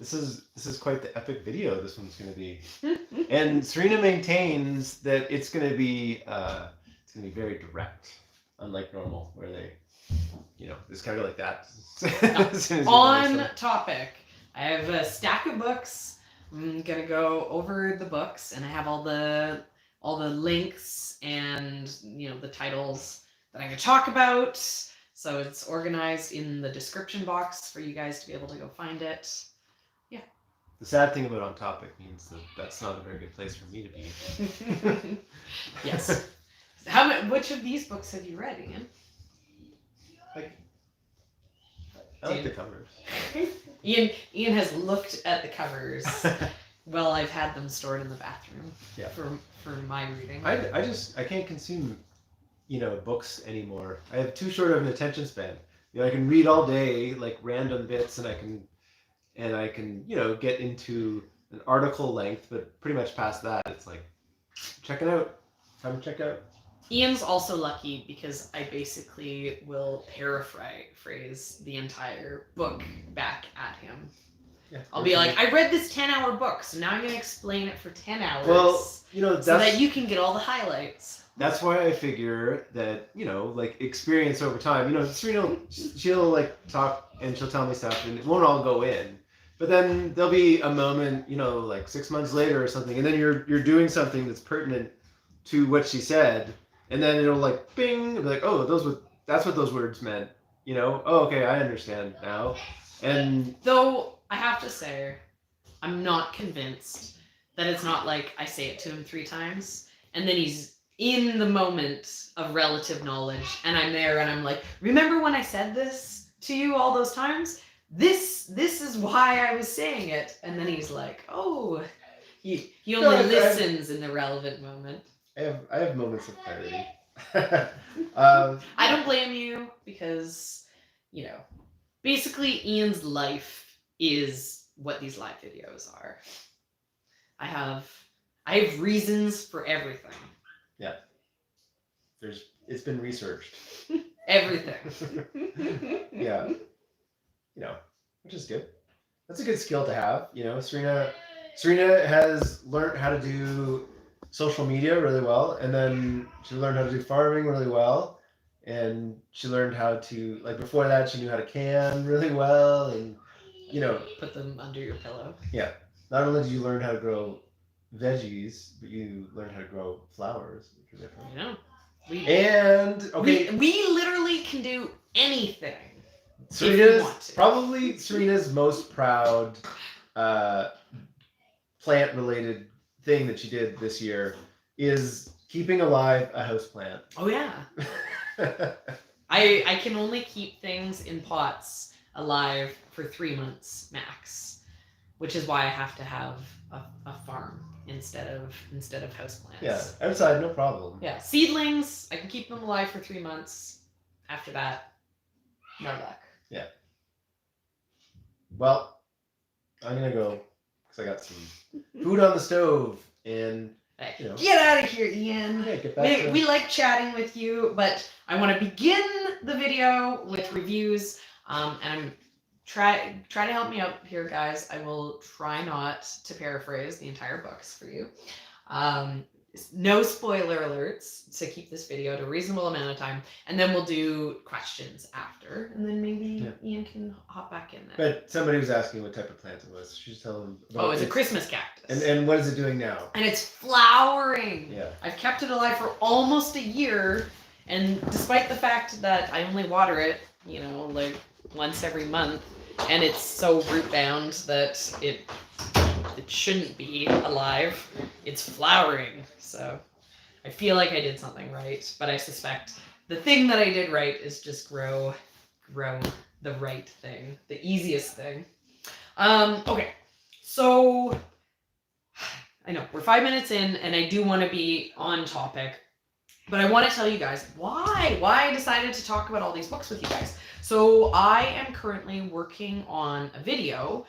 This is quite the epic video this one's going to be. And Serena maintains that it's going to be very direct, unlike normal, where they, just kind of go like that. On topic, I have a stack of books. I'm gonna go over the books, and I have all the links and the titles that I'm gonna talk about. So it's organized in the description box for you guys to be able to go find it. Yeah. The sad thing about On Topic means that that's not a very good place for me to be. Yes. Which of these books have you read, Ian? I like the covers. Ian has looked at the covers. Well, I've had them stored in the bathroom. Yeah. For my reading. I can't consume, books anymore. I have too short of an attention span. I can read all day, like random bits, and I can get into an article length, but pretty much past that, it's like, check it out. Time to check out. Ian's also lucky because I basically will paraphrase the entire book back at him. Yeah, I'll be like, I read this 10-hour book, so now I'm going to explain it for 10 hours. Well, so that you can get all the highlights. That's why I figure that, experience over time. Serena, she'll talk and she'll tell me stuff and it won't all go in. But then there'll be a moment, 6 months later or something, and then you're doing something that's pertinent to what she said. And then it'll bing, it'll be like, oh, that's what those words meant, Oh, okay, I understand now. And though I have to say, I'm not convinced that it's not like I say it to him 3 times, and then he's in the moment of relative knowledge, and I'm there, and I'm like, remember when I said this to you all those times? This is why I was saying it, and then he's like, oh, he only listens in the relevant moment. I have moments of clarity. I don't blame you because, basically Ian's life is what these live videos are. I have reasons for everything. Yeah. It's been researched. Everything. Yeah. Which is good. That's a good skill to have. Serena has learned how to do social media really well, and then she learned how to do farming really well, and she learned how to, before that she knew how to can really well, and put them under your pillow. Yeah. Not only did you learn how to grow veggies, but you learned how to grow flowers, which are different. We literally can do anything. Serena's most proud plant related thing that she did this year is keeping alive a houseplant. Oh yeah. I can only keep things in pots alive for 3 months max, which is why I have to have a farm instead of houseplants. Yeah, outside no problem. Yeah, seedlings I can keep them alive for 3 months. After that, no luck. Yeah. Well, I'm gonna go because I got some food on the stove and get out of here, Ian. Yeah, get back we like chatting with you, but I want to begin the video with reviews. And I'm try to help me out here, guys. I will try not to paraphrase the entire books for you. No spoiler alerts to keep this video to a reasonable amount of time, and then we'll do questions after, and then maybe Ian can hop back in there. But somebody was asking what type of plant it was. She's telling them. It's a Christmas cactus. And what is it doing now? And it's flowering. Yeah. I've kept it alive for almost a year, and despite the fact that I only water it, once every month, and it's so root bound that it shouldn't be alive, it's flowering. So I feel like I did something right, but I suspect the thing that I did right is just grow the right thing, the easiest thing. Okay, so I know we're 5 minutes in, and I do want to be on topic, but I want to tell you guys why I decided to talk about all these books with you guys. So I am currently working on a video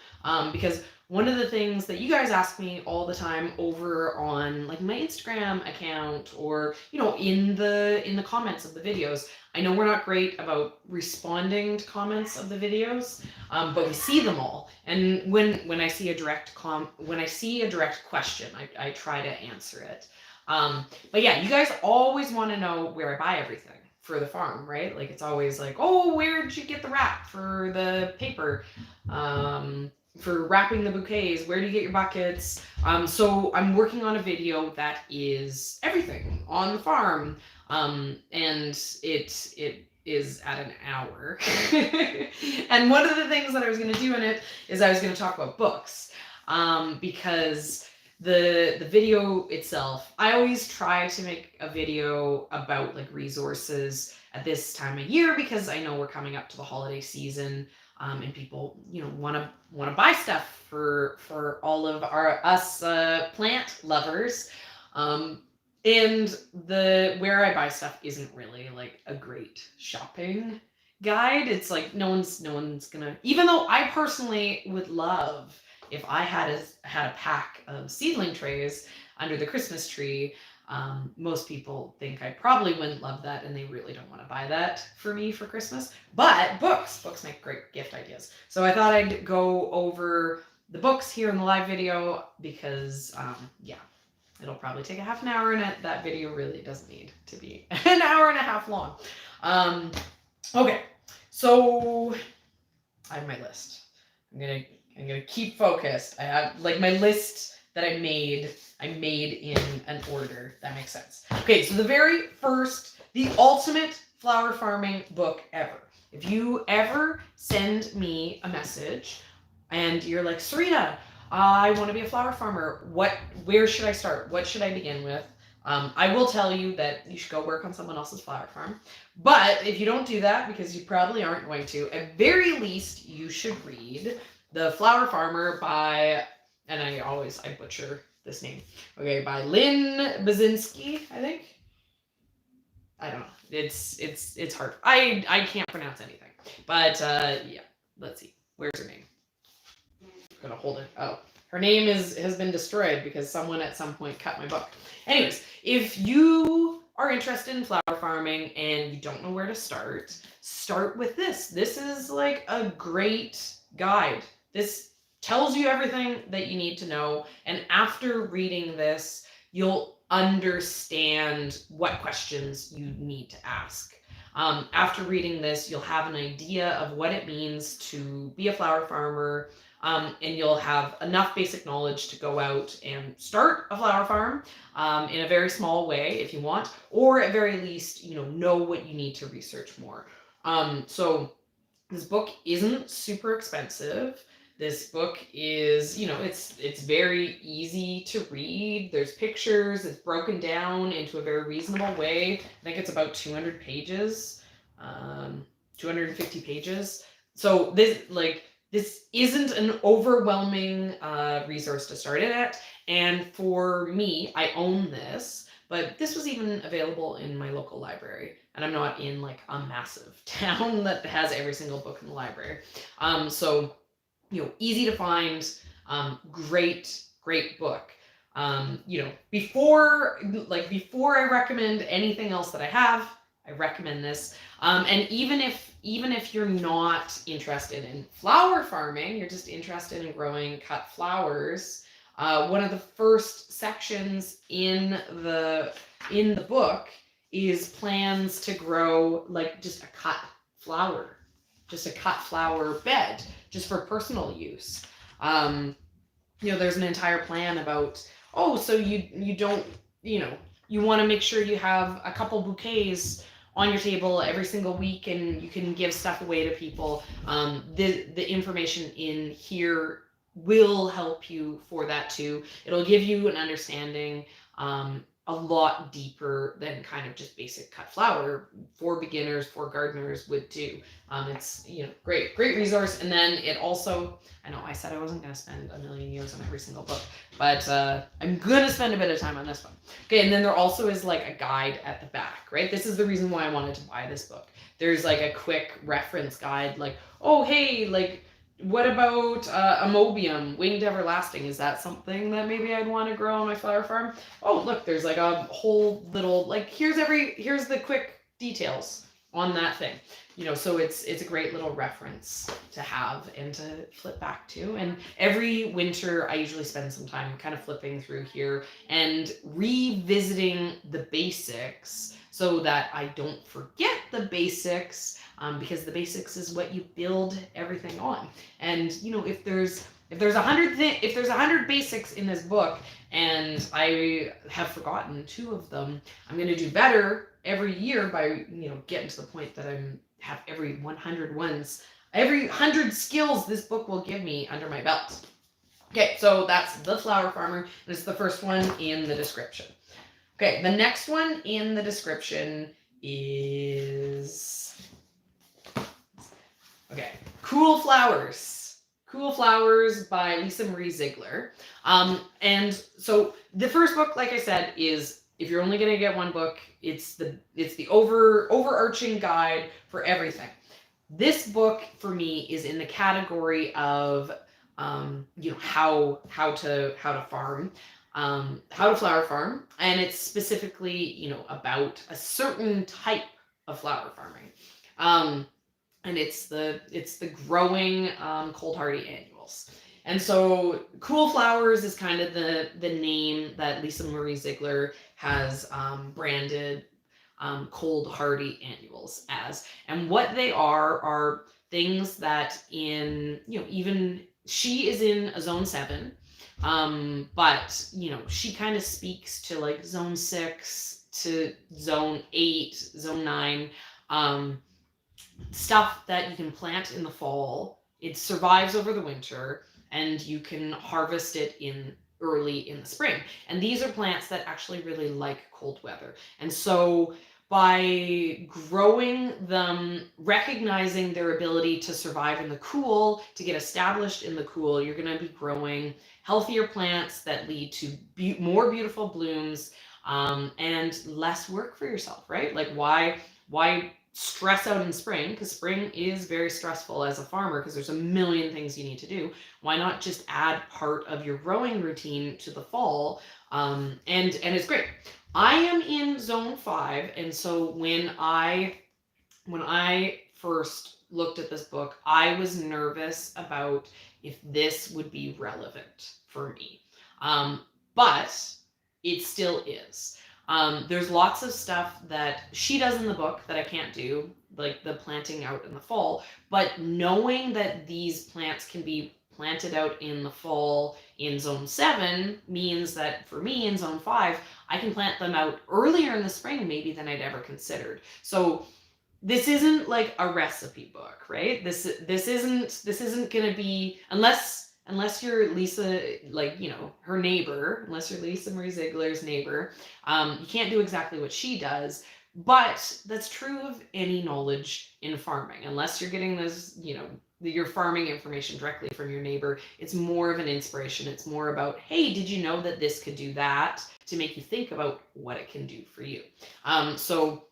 because one of the things that you guys ask me all the time over on like my Instagram account, or in the comments of the videos. I know we're not great about responding to comments of the videos, but we see them all. And when I see a direct question, I try to answer it. But yeah, you guys always want to know where I buy everything for the farm, right? Like it's always like, oh, where did you get the wrap for the paper? For wrapping the bouquets, where do you get your buckets? So I'm working on a video that is everything on the farm. And it is at an hour. And one of the things that I was going to do in it is I was going to talk about books. Because the video itself, I always try to make a video about like resources at this time of year, because I know we're coming up to the holiday season, and people want to buy stuff for all of us plant lovers, and where I buy stuff isn't really like a great shopping guide. It's like no one's gonna, even though I personally would love if I had a pack of seedling trays under the Christmas tree. Most people think I probably wouldn't love that, and they really don't want to buy that for me for Christmas. But books make great gift ideas. So I thought I'd go over the books here in the live video, because yeah, it'll probably take a half an hour, and that video really doesn't need to be an hour and a half long. Okay, so I have my list. I'm gonna keep focused. I have like my list that I made in an order. That makes sense. Okay, so the very first, the ultimate flower farming book ever. If you ever send me a message and you're like, Serena, I want to be a flower farmer. Where should I start? What should I begin with? I will tell you that you should go work on someone else's flower farm. But if you don't do that, because you probably aren't going to, at very least, you should read The Flower Farmer by, and I butcher this name. Okay, by Lynn Byczynski, I think. I don't know. It's hard. I can't pronounce anything. But yeah, let's see. Where's her name? I'm gonna hold it. Oh, her name has been destroyed because someone at some point cut my book. Anyways, if you are interested in flower farming and you don't know where to start with this. This is like a great guide. This tells you everything that you need to know, and after reading this, you'll understand what questions you need to ask. After reading this, you'll have an idea of what it means to be a flower farmer, and you'll have enough basic knowledge to go out and start a flower farm in a very small way if you want, or at very least, know what you need to research more. So this book isn't super expensive. This book is, it's very easy to read. There's pictures. It's broken down into a very reasonable way. I think it's about 200 pages, 250 pages. So this isn't an overwhelming resource to start it at. And for me, I own this, but this was even available in my local library. And I'm not in like a massive town that has every single book in the library. So easy to find, great book. Before I recommend anything else that I have, I recommend this. And even if you're not interested in flower farming, you're just interested in growing cut flowers, one of the first sections in the book is plans to grow like just a cut flower bed, just for personal use. There's an entire plan about, so you don't, you want to make sure you have a couple bouquets on your table every single week, and you can give stuff away to people. The information in here will help you for that too. It'll give you an understanding a lot deeper than kind of just basic cut flower for beginners, for gardeners would do. It's great resource. And then it also, I know I said I wasn't going to spend a million years on every single book, but I'm going to spend a bit of time on this one. Okay, and then there also is like a guide at the back, right? This is the reason why I wanted to buy this book. There's like a quick reference guide, like, oh hey, like what about amobium, winged everlasting? Is that something that maybe I'd want to grow on my flower farm? Oh, look, there's like a whole little, like, here's the quick details on that thing. You know, so it's a great little reference to have and to flip back to. And every winter, I usually spend some time kind of flipping through here and revisiting the basics so that I don't forget the basics, because the basics is what you build everything on. And you know, if there's 100 basics in this book and I have forgotten 2 of them, I'm going to do better every year by, you know, getting to the point that I'm have every 100 skills this book will give me under my belt. Okay, so that's The Flower Farmer, and it's the first one in the description. Okay, the next one in the description is, okay, Cool Flowers. Cool Flowers by Lisa Marie Ziegler. And so the first book, like I said, is, if you're only going to get one book, it's the overarching guide for everything. This book for me is in the category of you know, how to farm, how to flower farm, and it's specifically, you know, about a certain type of flower farming. And it's the growing cold hardy annuals. And so Cool Flowers is kind of the name that Lisa Marie Ziegler has branded cold hardy annuals as. And what they are things that, in, you know, even she is in a zone 7, but you know, she kind of speaks to like zone 6 to zone 8, zone 9, stuff that you can plant in the fall. It survives over the winter, and you can harvest it early in the spring. And these are plants that actually really like cold weather. And so by growing them, recognizing their ability to survive in the cool, to get established in the cool, you're going to be growing healthier plants that lead to more beautiful blooms, and less work for yourself, right? Like, why stress out in spring? Because spring is very stressful as a farmer, because there's a million things you need to do. Why not just add part of your growing routine to the fall? And it's great. I am in zone 5, and so when I first looked at this book, I was nervous about if this would be relevant for me, but it still is. There's lots of stuff that she does in the book that I can't do, like the planting out in the fall, but knowing that these plants can be planted out in the fall in zone 7 means that for me in zone 5, I can plant them out earlier in the spring maybe than I'd ever considered. So this isn't like a recipe book, right? This isn't going to be, unless you're Lisa, like, you know, her neighbor, unless you're Lisa Marie Ziegler's neighbor, you can't do exactly what she does. But that's true of any knowledge in farming. Unless you're getting those, you know, your farming information directly from your neighbor, it's more of an inspiration. It's more about, hey, did you know that this could do that? To make you think about what it can do for you. So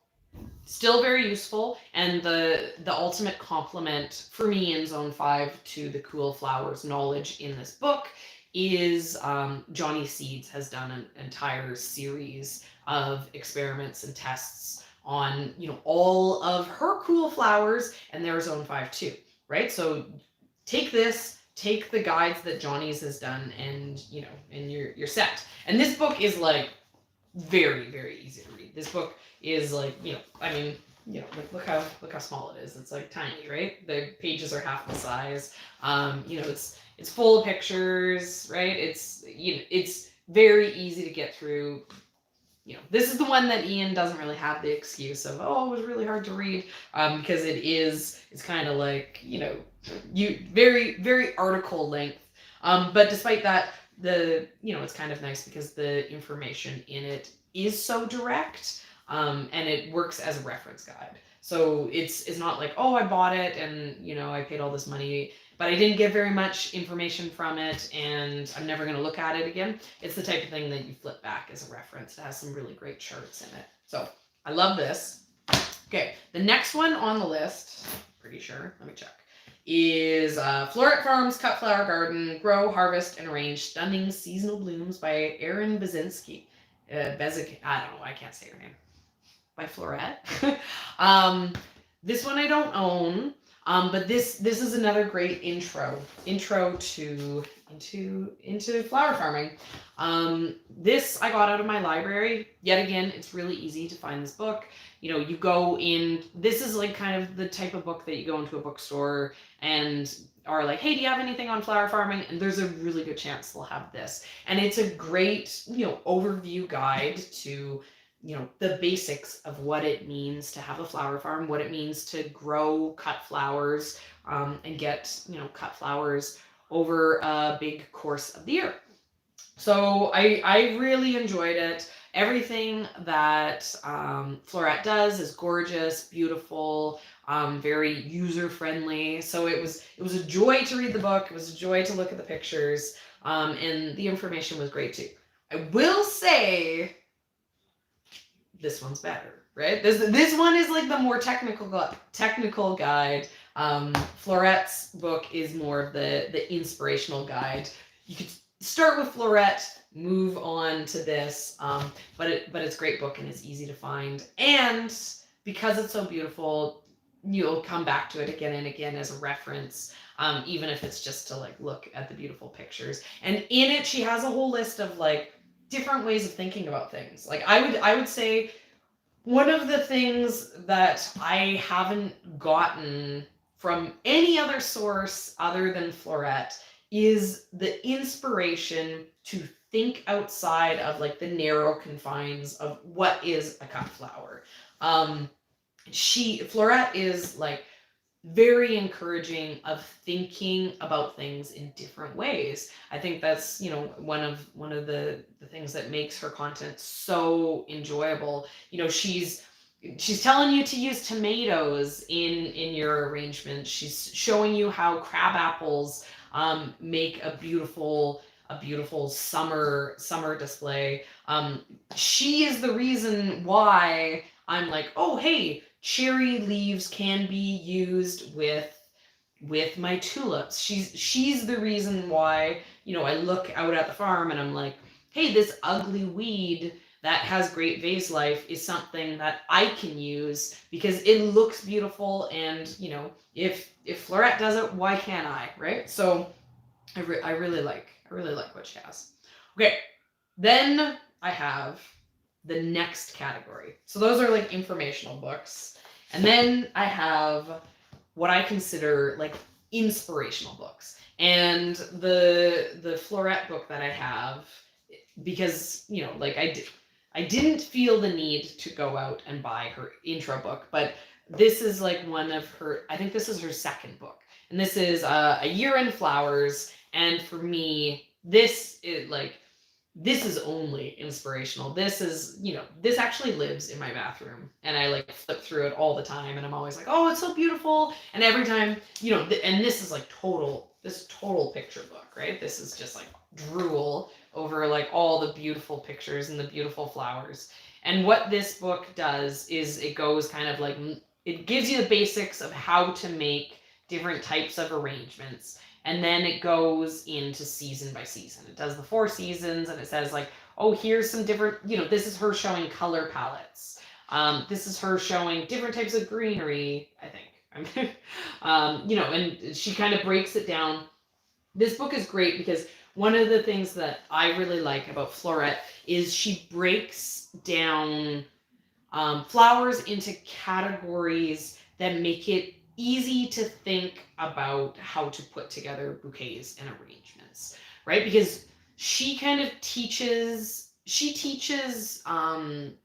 still very useful, and the ultimate compliment for me in zone 5 to the Cool Flowers knowledge in this book is Johnny Seeds has done an entire series of experiments and tests on, you know, all of her cool flowers, and their zone 5 too, right? So take the guides that Johnny's has done, and, you know, and you're set. And this book is like very, very easy to read. This book is like, you know, I mean, you know, like look how small it is. It's like tiny, right? The pages are half the size. You know, it's full of pictures, right? It's, you know, it's very easy to get through. You know, this is the one that Ian doesn't really have the excuse of, oh, it was really hard to read, because it's kind of like, you know, very, very article length. But despite that, you know, it's kind of nice because the information in it is so direct, and it works as a reference guide. So it's not like, oh, I bought it and, you know, I paid all this money, but I didn't get very much information from it, and I'm never going to look at it again. It's the type of thing that you flip back as a reference. It has some really great charts in it. So I love this. Okay, the next one on the list, pretty sure, let me check, is Florent Farms, Cut Flower Garden, Grow, Harvest, and Arrange Stunning Seasonal Blooms by Erin Byczynski. Bezek, I don't know, I can't say her name. By Floret. This one I don't own, but this is another great intro to into flower farming. This I got out of my library. Yet again, it's really easy to find this book. You know, you go in, this is like kind of the type of book that you go into a bookstore and are like, hey, do you have anything on flower farming? And there's a really good chance they'll have this. And it's a great, you know, overview guide to, you know, the basics of what it means to have a flower farm, what it means to grow cut flowers, and get, you know, cut flowers over a big course of the year. So I really enjoyed it. Everything that Floret does is gorgeous, beautiful, very user-friendly. So it was a joy to read the book. It was a joy to look at the pictures, and the information was great too. I will say this one's better, right? This one is like the more technical guide. Floret's book is more of the inspirational guide. You could start with Floret, move on to this, but it's a great book and it's easy to find. And because it's so beautiful, you'll come back to it again and again as a reference, even if it's just to like look at the beautiful pictures. And in it, she has a whole list of like different ways of thinking about things. Like I would say one of the things that I haven't gotten from any other source other than Floret is the inspiration to think outside of like the narrow confines of what is a cut flower. Floret is like very encouraging of thinking about things in different ways. I think that's, you know, one of the things that makes her content so enjoyable. You know, she's telling you to use tomatoes in your arrangement. She's showing you how crab apples make a beautiful summer display. She is the reason why I'm like, oh hey, cherry leaves can be used with my tulips. She's the reason why, you know, I look out at the farm and I'm like, hey, this ugly weed that has great vase life is something that I can use because it looks beautiful, and you know, if Floret does it, why can't I, right? So I really like what she has. Okay, then I have the next category. So those are like informational books. And then I have what I consider like inspirational books. And the Floret book that I have, because, you know, like I didn't feel the need to go out and buy her intro book, but this is like one of her, I think this is her second book. And this is A Year in Flowers. And for me, this is only inspirational. This is, you know, this actually lives in my bathroom, and I like flip through it all the time, and I'm always like, oh, it's so beautiful. And every time, you know, and this is like total picture book, right? This is just like drool over like all the beautiful pictures and the beautiful flowers. And what this book does is it goes kind of like, it gives you the basics of how to make different types of arrangements. And then it goes into season by season. It does the 4 seasons, and it says like, oh, here's some different, you know, this is her showing color palettes. This is her showing different types of greenery, I think. You know, and she kind of breaks it down. This book is great because one of the things that I really like about Floret is she breaks down flowers into categories that make it easy to think about how to put together bouquets and arrangements, right? Because she kind of teaches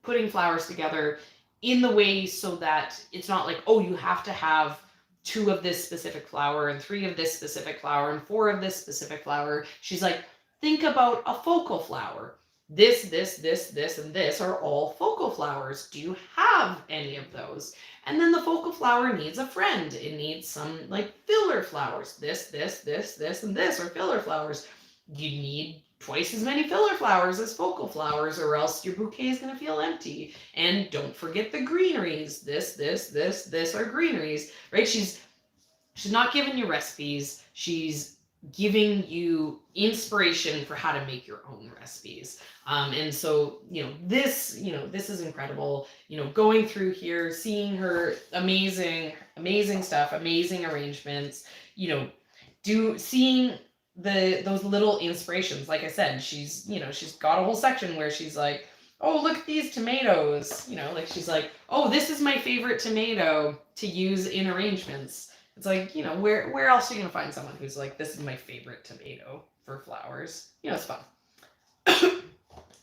putting flowers together in the way so that it's not like, oh, you have to have 2 of this specific flower and 3 of this specific flower and 4 of this specific flower. She's like, think about a focal flower. This, and this are all focal flowers. Do you have any of those? And then the focal flower needs a friend. It needs some like filler flowers. This, and this are filler flowers. You need twice as many filler flowers as focal flowers, or else your bouquet is going to feel empty. And don't forget the greeneries. This are greeneries, right? she's not giving you recipes. She's giving you inspiration for how to make your own recipes. And so, this is incredible. Going through here, seeing her amazing stuff, amazing arrangements, seeing those little inspirations. Like I said, she's got a whole section where she's like, oh, look at these tomatoes. Like she's like, oh, this is my favorite tomato to use in arrangements. It's like, where else are you going to find someone who's like, this is my favorite tomato for flowers? It's fun.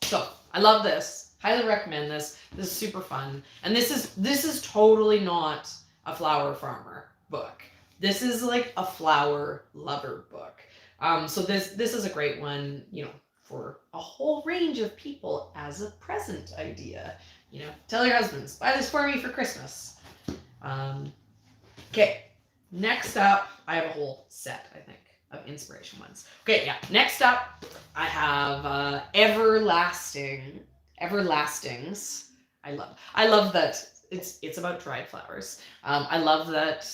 So I love this. Highly recommend this. This is super fun. And this is totally not a flower farmer book. This is like a flower lover book. So this is a great one, for a whole range of people as a present idea. Tell your husbands, buy this for me for Christmas. Okay. Next up, I have a whole set, I think, of inspiration ones. Okay, yeah. Next up, I have Everlastings. I love that it's about dried flowers. I love that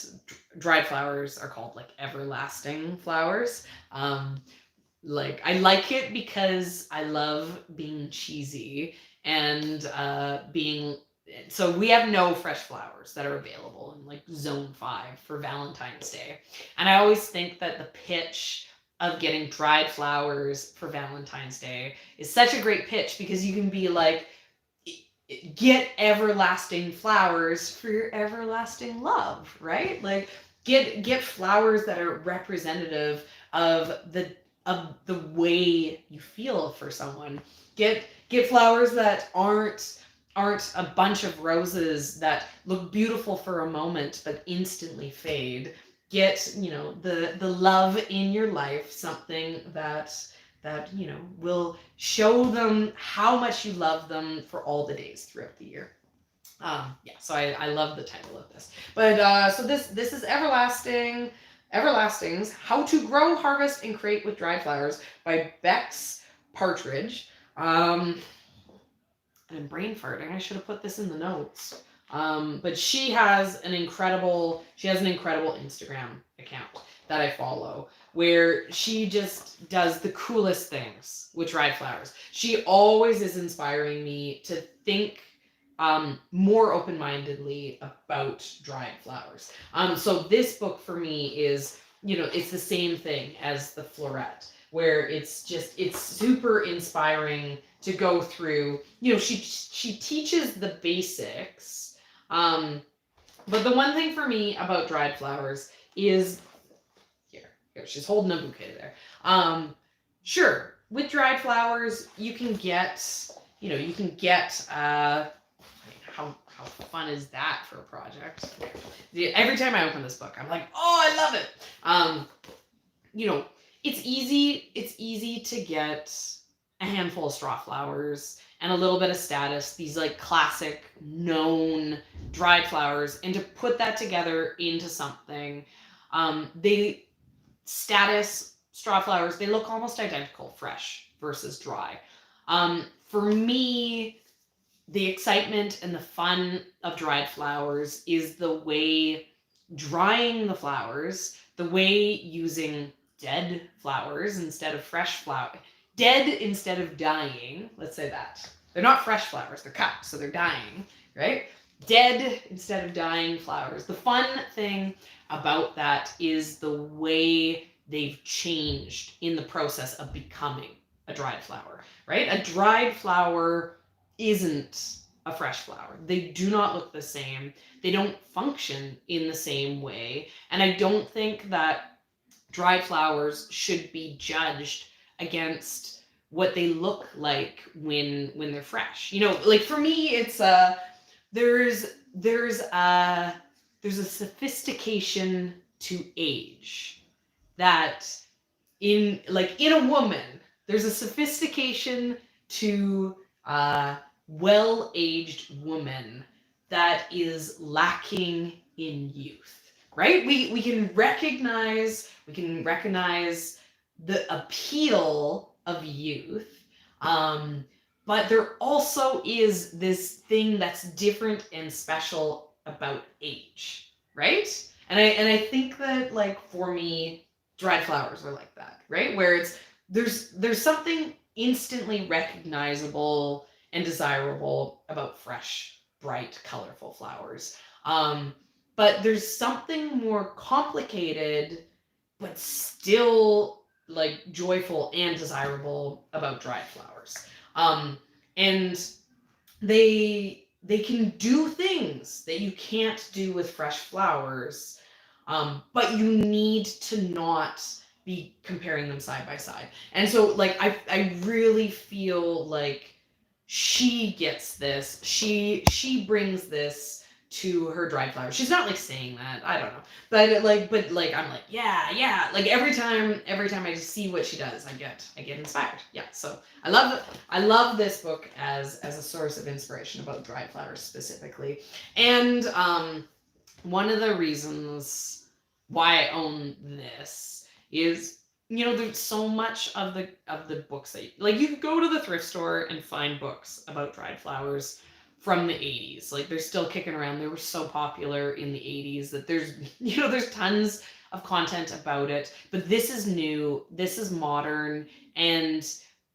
dried flowers are called like everlasting flowers. I like it because I love being cheesy and so we have no fresh flowers that are available in like zone 5 for Valentine's Day. And I always think that the pitch of getting dried flowers for Valentine's Day is such a great pitch, because you can be like, get everlasting flowers for your everlasting love, right? Like get flowers that are representative of the way you feel for someone. Get flowers that aren't a bunch of roses that look beautiful for a moment but instantly fade. Get, the love in your life, something that will show them how much you love them for all the days throughout the year. So I love the title of this. But so this is Everlastings, How to Grow, Harvest, and Create with Dried Flowers by Bex Partridge. I'm brain farting. I should have put this in the notes. But she has an incredible Instagram account that I follow, where she just does the coolest things with dried flowers. She always is inspiring me to think more open-mindedly about dried flowers. So this book for me is, it's the same thing as the Floret, where it's super inspiring to go through. She teaches the basics, but the one thing for me about dried flowers is here she's holding a bouquet there. Sure, with dried flowers you can get how fun is that for a project? Every time I open this book, I'm like, oh, I love it. It's easy to get a handful of straw flowers and a little bit of status, these like classic known dried flowers, and to put that together into something. Status straw flowers, they look almost identical, fresh versus dry. For me, the excitement and the fun of dried flowers is the way drying the flowers, the way using dead flowers instead of fresh flowers. Dead instead of dying, let's say that. They're not fresh flowers, they're cut, so they're dying, right? Dead instead of dying flowers. The fun thing about that is the way they've changed in the process of becoming a dried flower, right? A dried flower isn't a fresh flower. They do not look the same. They don't function in the same way. And I don't think that dried flowers should be judged against what they look like when they're fresh. Like for me, it's there's a sophistication to age that in a woman, there's a sophistication to well-aged woman that is lacking in youth, right? We can recognize the appeal of youth, but there also is this thing that's different and special about age, right? And I think that, like, for me, dried flowers are like that, right? Where it's there's something instantly recognizable and desirable about fresh, bright, colorful flowers. But there's something more complicated, but still like joyful and desirable about dried flowers. And they can do things that you can't do with fresh flowers, but you need to not be comparing them side by side. And so, like, I really feel like she gets this. She brings this to her dried flowers. She's not like saying that. I don't know. But I'm like, yeah. Like every time I see what she does, I get inspired. Yeah. So I love this book as a source of inspiration about dried flowers specifically. And one of the reasons why I own this is, there's so much of the books that you could go to the thrift store and find books about dried flowers from the 80s. Like, they're still kicking around. They were so popular in the 80s that there's tons of content about it. But this is new, this is modern, and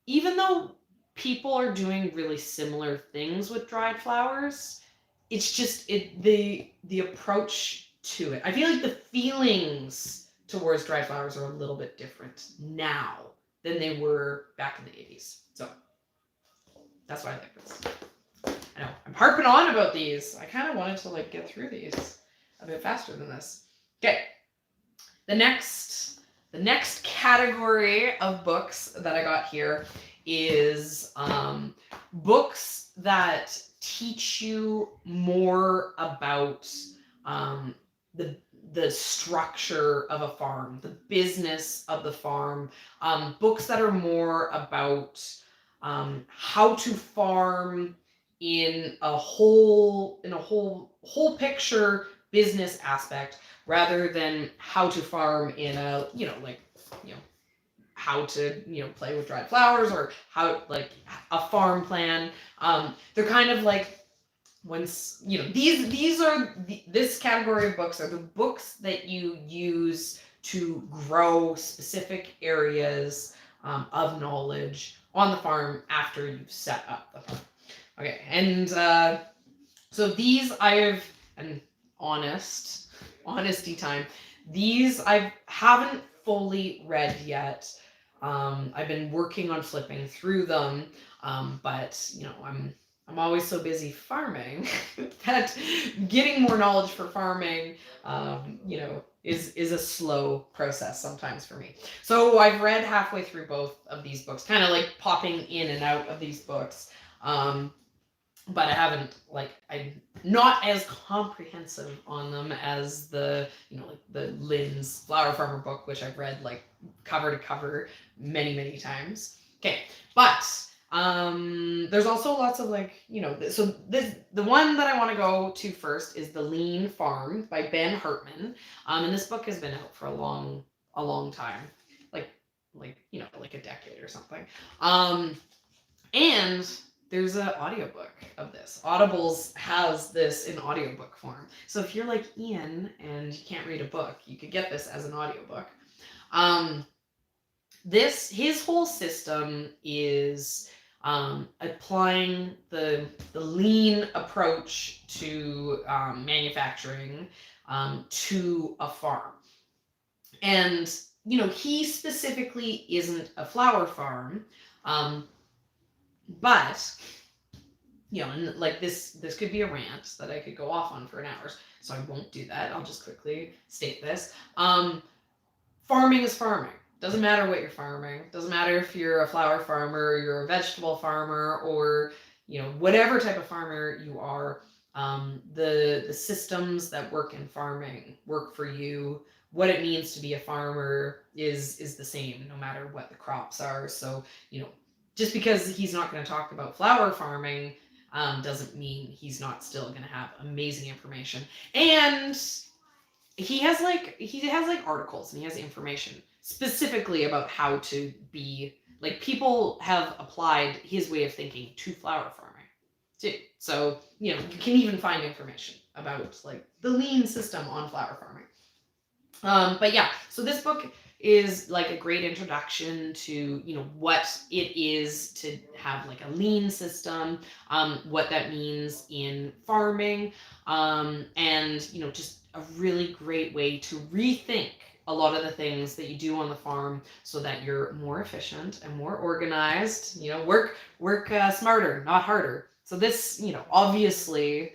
even though people are doing really similar things with dried flowers, it's just the approach to it. I feel like the feelings towards dried flowers are a little bit different now than they were back in the 80s. So that's why I like this. I know I'm harping on about these. I kind of wanted to like get through these a bit faster than this. Okay. The next category of books that I got here is books that teach you more about the structure of a farm, the business of the farm, books that are more about how to farm in a whole picture business aspect, rather than how to farm in a how to play with dried flowers, or how, like, a farm plan. They're kind of like, once this category of books are the books that you use to grow specific areas of knowledge on the farm after you've set up the farm. Okay, and so these and honesty time. These I haven't fully read yet. I've been working on flipping through them, but I'm always so busy farming that getting more knowledge for farming, is a slow process sometimes for me. So I've read halfway through both of these books, kind of like popping in and out of these books. But I haven't, I'm not as comprehensive on them as the Lynn's Flower Farmer book, which I've read like cover to cover many, many times. Okay, but there's also lots of so the one that I want to go to first is The Lean Farm by Ben Hartman. And this book has been out for a long time, like a decade or something. And there's an audiobook of this. Audibles has this in audiobook form. So if you're like Ian and you can't read a book, you could get this as an audiobook. His whole system is applying the lean approach to manufacturing to a farm. And he specifically isn't a flower farm, but and like this could be a rant that I could go off on for an hour, so I won't do that. I'll just quickly state this. Farming is farming. Doesn't matter what you're farming. Doesn't matter if you're a flower farmer, you're a vegetable farmer, or whatever type of farmer you are. The systems that work in farming work for you. What it means to be a farmer is the same no matter what the crops are. So just because he's not going to talk about flower farming doesn't mean he's not still going to have amazing information. And he has articles and he has information specifically about how to be, people have applied his way of thinking to flower farming too. So, you can even find information about the lean system on flower farming. But yeah, so this book is like a great introduction to, what it is to have like a lean system, what that means in farming, and, just a really great way to rethink a lot of the things that you do on the farm so that you're more efficient and more organized, work smarter, not harder. So this, obviously,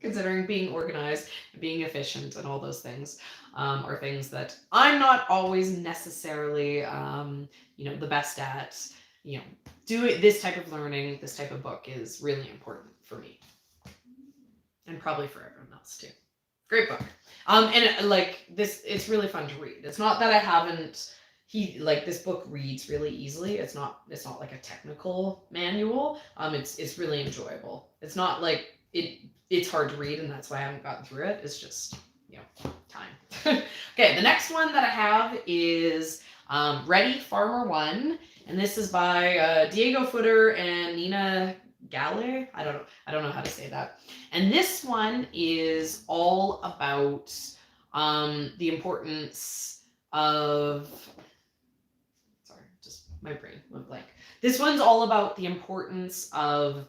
considering being organized, being efficient and all those things, are things that I'm not always necessarily, the best at. Doing this type of learning, this type of book is really important for me, and probably for everyone else too. Great book. And like this, it's really fun to read. It's not that I haven't. This book reads really easily. It's not like a technical manual. It's really enjoyable. It's not like it's hard to read, and that's why I haven't gotten through it. It's just, time. Okay, the next one that I have is Ready Farmer One, and this is by Diego Footer and Nina Galle. I don't know how to say that. And this one is all about the importance of. Sorry, just my brain went blank. This one's all about the importance of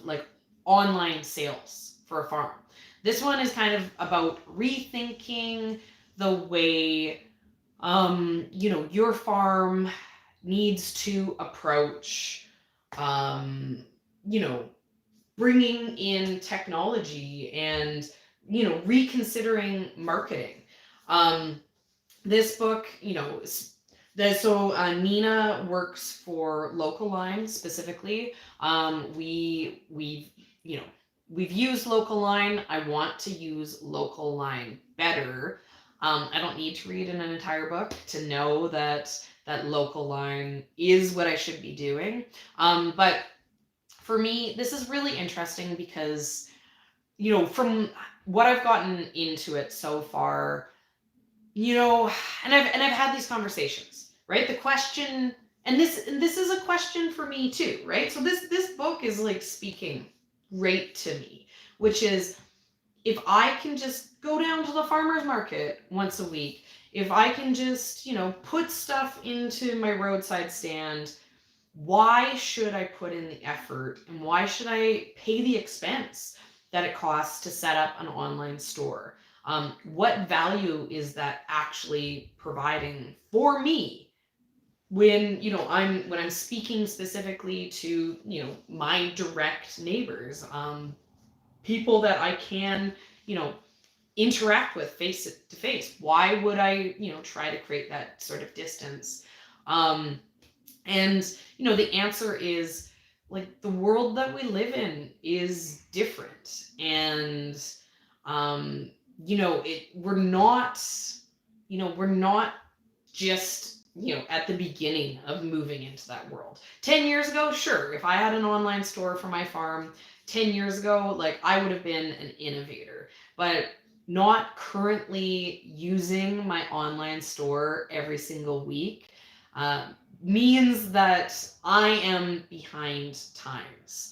like online sales for a farm. This one is kind of about rethinking the way, your farm needs to approach, bringing in technology and, reconsidering marketing. This book, Nina works for Local Line specifically. We've used Local Line. I want to use Local Line better. I don't need to read an entire book to know that Local Line is what I should be doing. But for me, this is really interesting because, from what I've gotten into it so far, and I've had these conversations, right? The question, and this is a question for me too, right? So this book is like speaking right to me, which is, if I can just go down to the farmer's market once a week, if I can just, put stuff into my roadside stand, why should I put in the effort, and why should I pay the expense that it costs to set up an online store? What value is that actually providing for me when, I'm speaking specifically to, my direct neighbors, people that I can, interact with face to face? Why would I, try to create that sort of distance? And, the answer is, like, the world that we live in is different. And, we're not just, at the beginning of moving into that world. 10 years ago, sure, if I had an online store for my farm 10 years ago, like, I would have been an innovator. But not currently using my online store every single week means that I am behind times.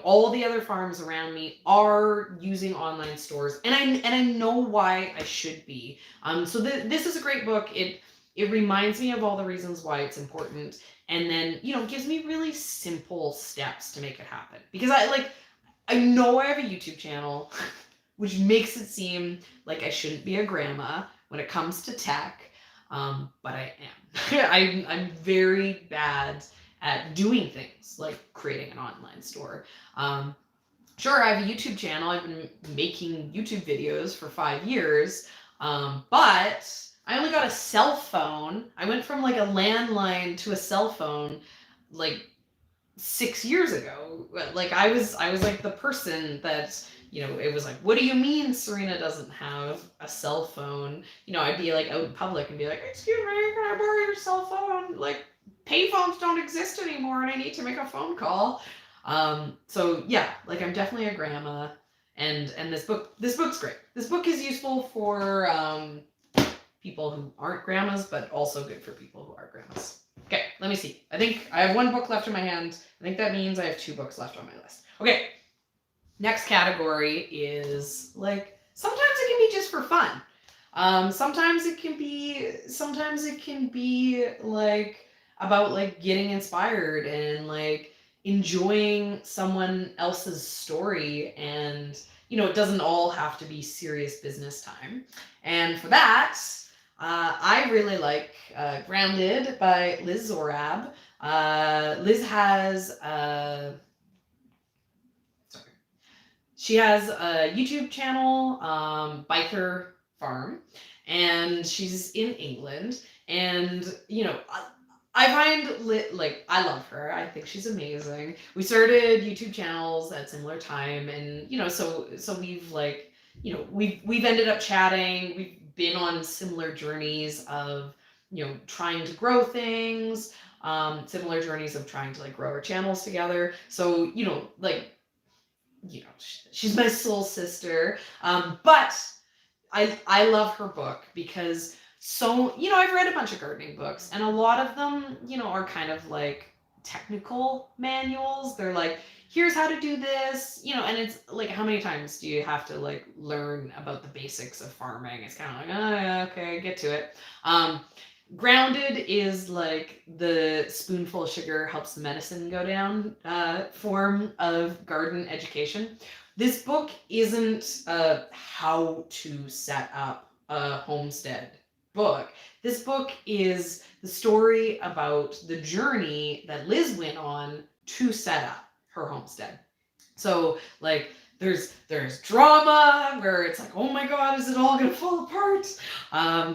All the other farms around me are using online stores, and I know why I should be. So this is a great book. It reminds me of all the reasons why it's important, and then, gives me really simple steps to make it happen. Because I know I have a YouTube channel, which makes it seem like I shouldn't be a grandma when it comes to tech, but I am. I'm very bad at doing things like creating an online store. Sure, I have a YouTube channel. I've been making YouTube videos for 5 years, but I only got a cell phone. I went from like a landline to a cell phone like 6 years ago. Like I was like the person that, it was like, what do you mean Serena doesn't have a cell phone? I'd be like out in public and be like, excuse me, can I borrow your cell phone? Like, payphones don't exist anymore and I need to make a phone call. So yeah, like, I'm definitely a grandma, and this book's great. This book is useful for people who aren't grandmas, but also good for people who are grandmas. Okay, let me see. I think I have 1 book left in my hand. I think that means I have 2 books left on my list. Okay, next category is, like, sometimes it can be just for fun. Sometimes it can be like about like getting inspired and like enjoying someone else's story, and it doesn't all have to be serious business time. And for that, I really like Grounded by Liz Zorab. Liz has sorry. She has a YouTube channel, Biker Farm, and she's in England. And I find like I love her. I think she's amazing. We started YouTube channels at similar time, and so we've like we've ended up chatting. We've been on similar journeys of trying to grow things, similar journeys of trying to like grow our channels together. So like she's my soul sister. But I love her book because I've read a bunch of gardening books, and a lot of them are kind of like technical manuals. They're like, here's how to do this, and it's like, how many times do you have to like learn about the basics of farming? It's kind of like, oh yeah, okay, get to it. Grounded is like the spoonful of sugar helps the medicine go down form of garden education. This book isn't how to set up a homestead book. This book is the story about the journey that Liz went on to set up her homestead. So like there's drama where it's like, oh my god, is it all gonna fall apart?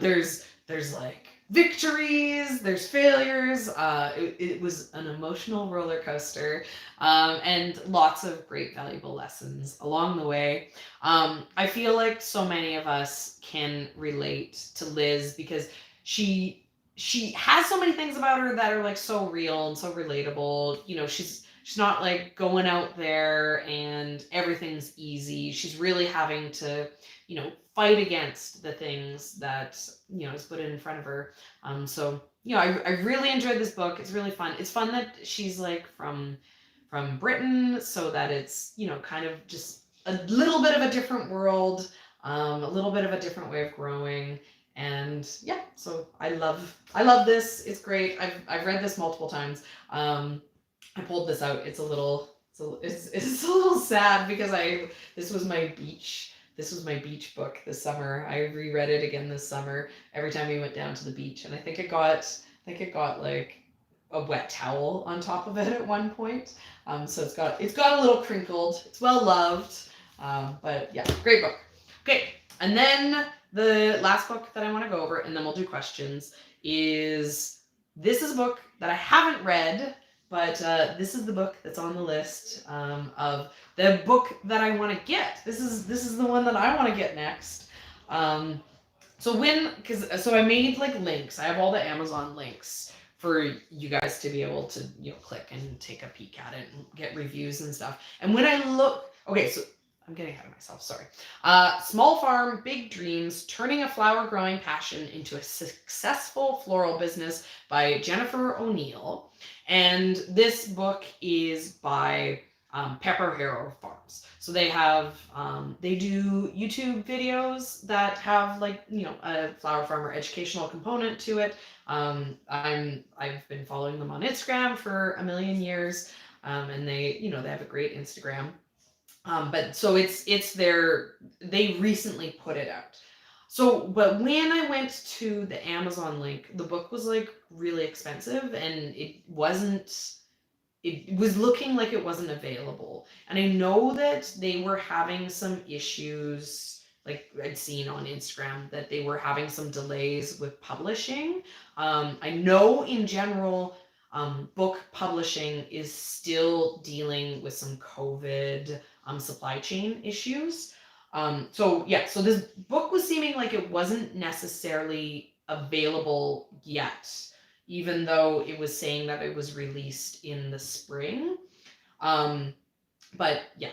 There's like victories, there's failures. It was an emotional roller coaster, and lots of great valuable lessons along the way. I feel like so many of us can relate to Liz because she has so many things about her that are like so real and so relatable. She's not like going out there and everything's easy. She's really having to fight against the things that is put in front of her. So I really enjoyed this book. It's really fun. It's fun that she's like from Britain, so that it's kind of just a little bit of a different world, a little bit of a different way of growing. And yeah, so I love this. It's great. I've read this multiple times. I pulled this out. It's a little sad because this was my beach book this summer. I reread it again this summer every time we went down to the beach, and I think it got like a wet towel on top of it at one point. So it's got a little crinkled. It's well loved, but yeah, great book. Okay, and then the last book that I want to go over, and then we'll do questions. This is a book that I haven't read, but this is the book that's on the list of the book that I want to get. This is the one that I want to get next. So I made like links. I have all the Amazon links for you guys to be able to click and take a peek at it and get reviews and stuff. And when I look, okay, so I'm getting ahead of myself, sorry. Small Farm, Big Dreams, Turning a Flower Growing Passion into a Successful Floral Business by Jennifer O'Neill. And this book is by Pepper Farms. So they have, they do YouTube videos that have like, a flower farmer educational component to it. I've been following them on Instagram for a million years. And they have a great Instagram. But so they recently put it out. So, but when I went to the Amazon link, the book was like really expensive, and it was looking like it wasn't available. And I know that they were having some issues, like I'd seen on Instagram that they were having some delays with publishing. I know in general, book publishing is still dealing with some COVID supply chain issues. So this book was seeming like it wasn't necessarily available yet, even though it was saying that it was released in the spring. But yeah,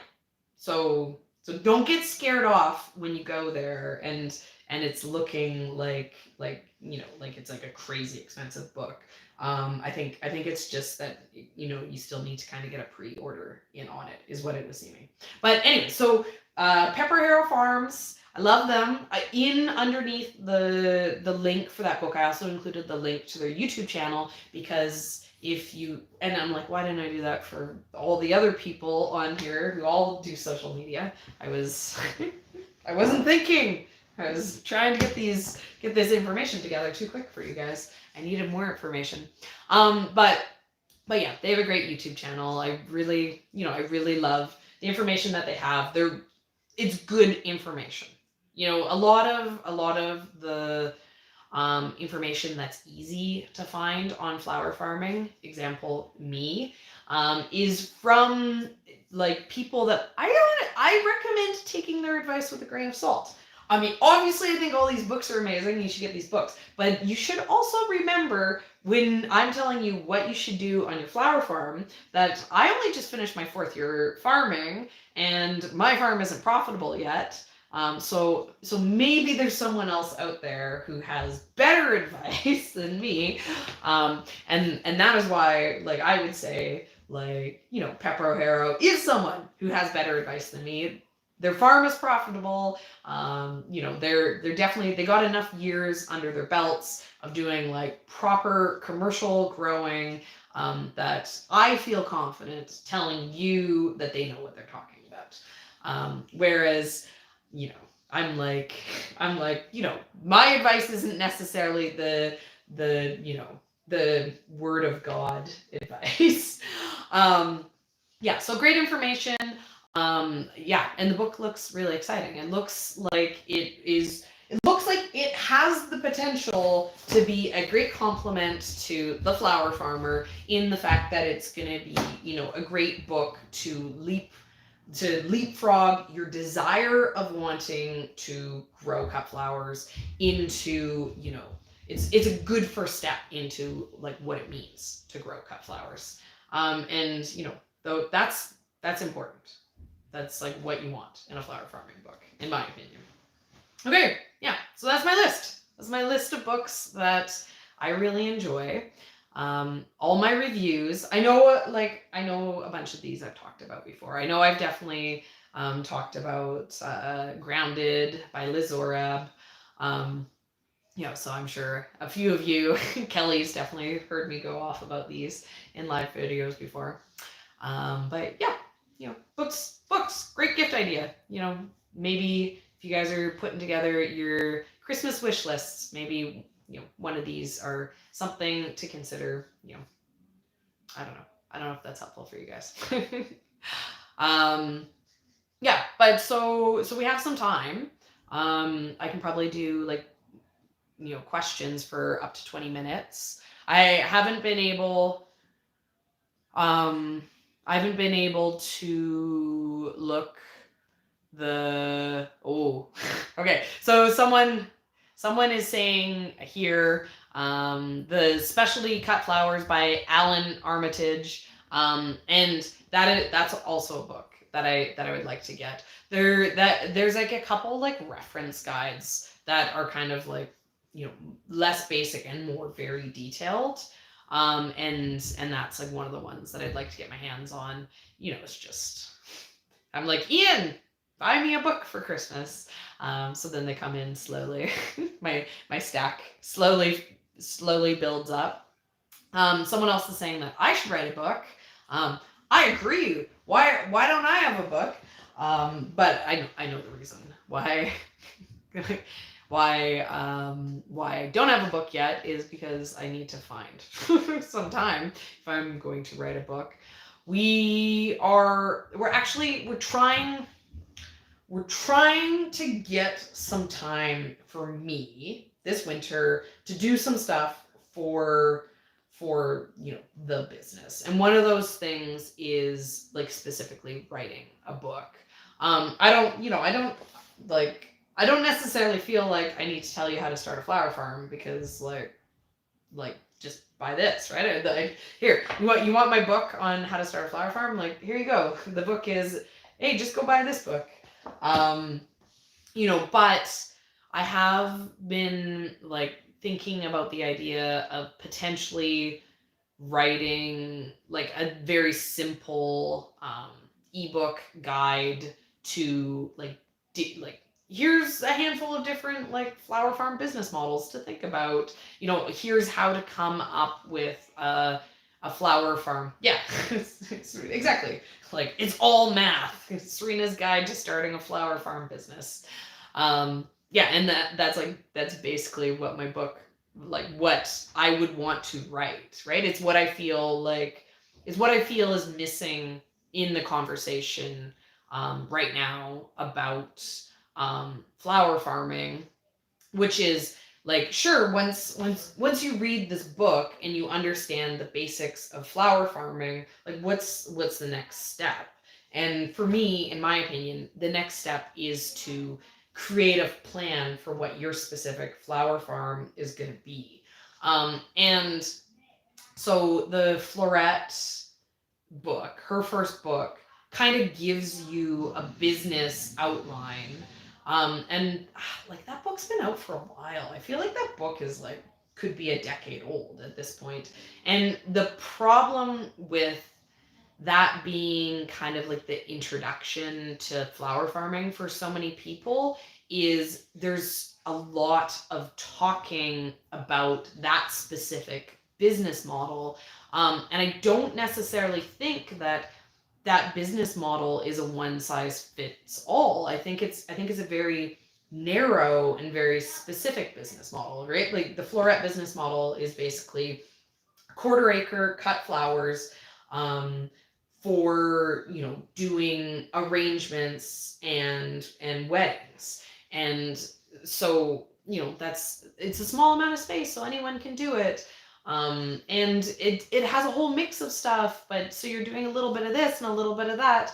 so don't get scared off when you go there and it's looking like it's like a crazy expensive book. I think it's just that you still need to kind of get a pre-order in on it, is what it was seeming. But anyway, so Pepper Farms. I love them. Underneath the link for that book, I also included the link to their YouTube channel, because if you, and I'm like, why didn't I do that for all the other people on here who all do social media? I wasn't thinking. I was trying to get this information together too quick for you guys. I needed more information. But yeah, they have a great YouTube channel. I really love the information that they have. It's good information. A lot of the information that's easy to find on flower farming, example me, is from like people that I recommend taking their advice with a grain of salt. I mean, obviously, I think all these books are amazing. You should get these books. But you should also remember, when I'm telling you what you should do on your flower farm, that I only just finished my 4th year farming, and my farm isn't profitable yet. So maybe there's someone else out there who has better advice than me. And that is why, like, I would say, like, Pepper O'Hara is someone who has better advice than me. Their farm is profitable. They're definitely, they got enough years under their belts of doing like proper commercial growing, that I feel confident telling you that they know what they're talking about. Whereas, I'm like, my advice isn't necessarily the word of God advice. So great information. And the book looks really exciting. It looks like it has the potential to be a great complement to The Flower Farmer, in the fact that it's going to be, a great book to leapfrog your desire of wanting to grow cut flowers into, it's a good first step into like what it means to grow cut flowers. Though that's important. That's like what you want in a flower farming book, in my opinion. Okay, yeah, so that's my list. That's my list of books that I really enjoy. All my reviews. I know a bunch of these I've talked about before. I know I've definitely talked about Grounded by Liz Orab. So I'm sure a few of you, Kelly's definitely heard me go off about these in live videos before. But yeah, books, great gift idea. Maybe if you guys are putting together your Christmas wish lists, maybe, one of these are something to consider. I don't know if that's helpful for you guys. But so we have some time. I can probably do like, questions for up to 20 minutes. I haven't been able to look okay. So someone is saying here, the Specialty Cut Flowers by Alan Armitage, and that's also a book that I would like to get. There's like a couple like reference guides that are kind of like, less basic and more very detailed. And that's like one of the ones that I'd like to get my hands on. It's just, I'm like, Ian, buy me a book for Christmas. So then they come in slowly. my stack slowly builds up. Someone else is saying that I should write a book. I agree. Why don't I have a book? But I know the reason why. Why I don't have a book yet is because I need to find some time if I'm going to write a book. We're trying to get some time for me this winter to do some stuff for the business. And one of those things is like specifically writing a book. I don't necessarily feel like I need to tell you how to start a flower farm, because like just buy this, right? Like, here, you want my book on how to start a flower farm? Like, here you go. The book is, hey, just go buy this book. But I have been like thinking about the idea of potentially writing like a very simple ebook guide to here's a handful of different like flower farm business models to think about. You know, here's how to come up with a flower farm. Yeah, exactly. Like it's all math. It's Serena's guide to starting a flower farm business. Yeah, and that's basically what my book, like what I would want to write, right? It's what I feel like is what I feel is missing in the conversation right now about flower farming, which is like, sure, once you read this book and you understand the basics of flower farming, like what's the next step? And for me, in my opinion, the next step is to create a plan for what your specific flower farm is going to be. And so the Floret book, her first book, kind of gives you a business outline. And like that book's been out for a while. I feel like that book is like could be a decade old at this point. And the problem with that being kind of like the introduction to flower farming for so many people is there's a lot of talking about that specific business model. And I don't necessarily think that business model is a one size fits all. I think it's a very narrow and very specific business model, right? Like the Floret business model is basically quarter acre cut flowers for, you know, doing arrangements and weddings. And so, you know, it's a small amount of space, so anyone can do it. And it has a whole mix of stuff, but so you're doing a little bit of this and a little bit of that.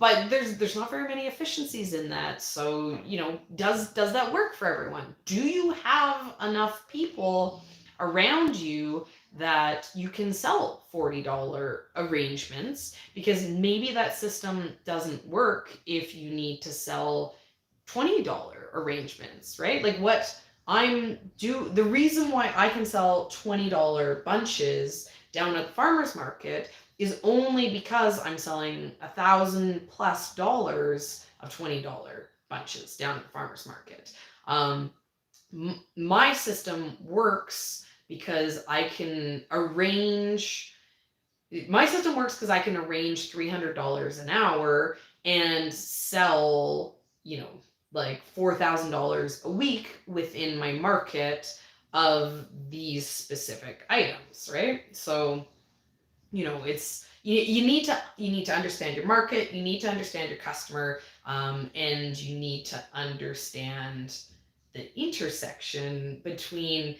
But there's not very many efficiencies in that. So, you know, does that work for everyone? Do you have enough people around you that you can sell $40 arrangements? Because maybe that system doesn't work if you need to sell $20 arrangements, right? Like what the reason why I can sell $20 bunches down at the farmer's market is only because I'm selling $1,000+ of $20 bunches down at the farmer's market. My system works because I can arrange. My system works because I can arrange $300 an hour and sell, you know, like $4,000 a week within my market of these specific items, right? So, you know, it's you need to understand your market, you need to understand your customer, and you need to understand the intersection between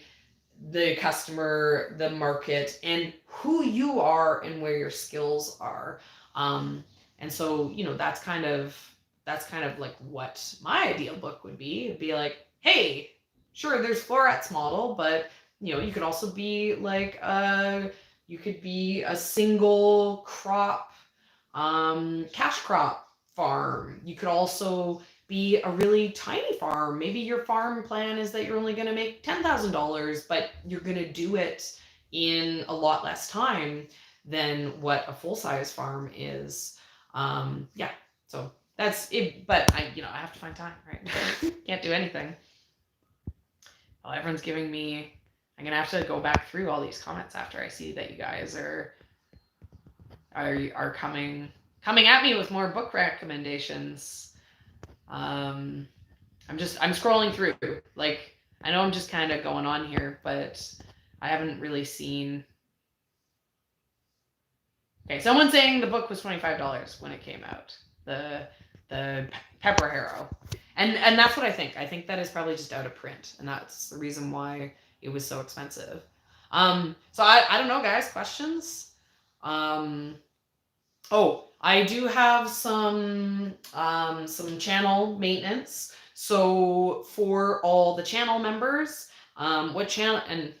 the customer, the market, and who you are and where your skills are. And so, you know, that's kind of like what my ideal book would be. It'd be like, hey, sure, there's Floret's model, but you know, you could also be like you could be a single crop cash crop farm. You could also be a really tiny farm. Maybe your farm plan is that you're only going to make $10,000, but you're going to do it in a lot less time than what a full-size farm is. Yeah, so that's it. But I have to find time, right? Can't do anything. Well, everyone's giving me. I'm gonna have to go back through all these comments after I see that you guys are coming at me with more book recommendations. I'm scrolling through. Like, I know I'm just kind of going on here, but I haven't really seen. Okay, someone's saying the book was $25 when it came out. The Pepper Harrow, and that's what I think. I think that is probably just out of print, and that's the reason why it was so expensive. So I don't know, guys. Questions? Oh, I do have some channel maintenance. So for all the channel members, what channel? And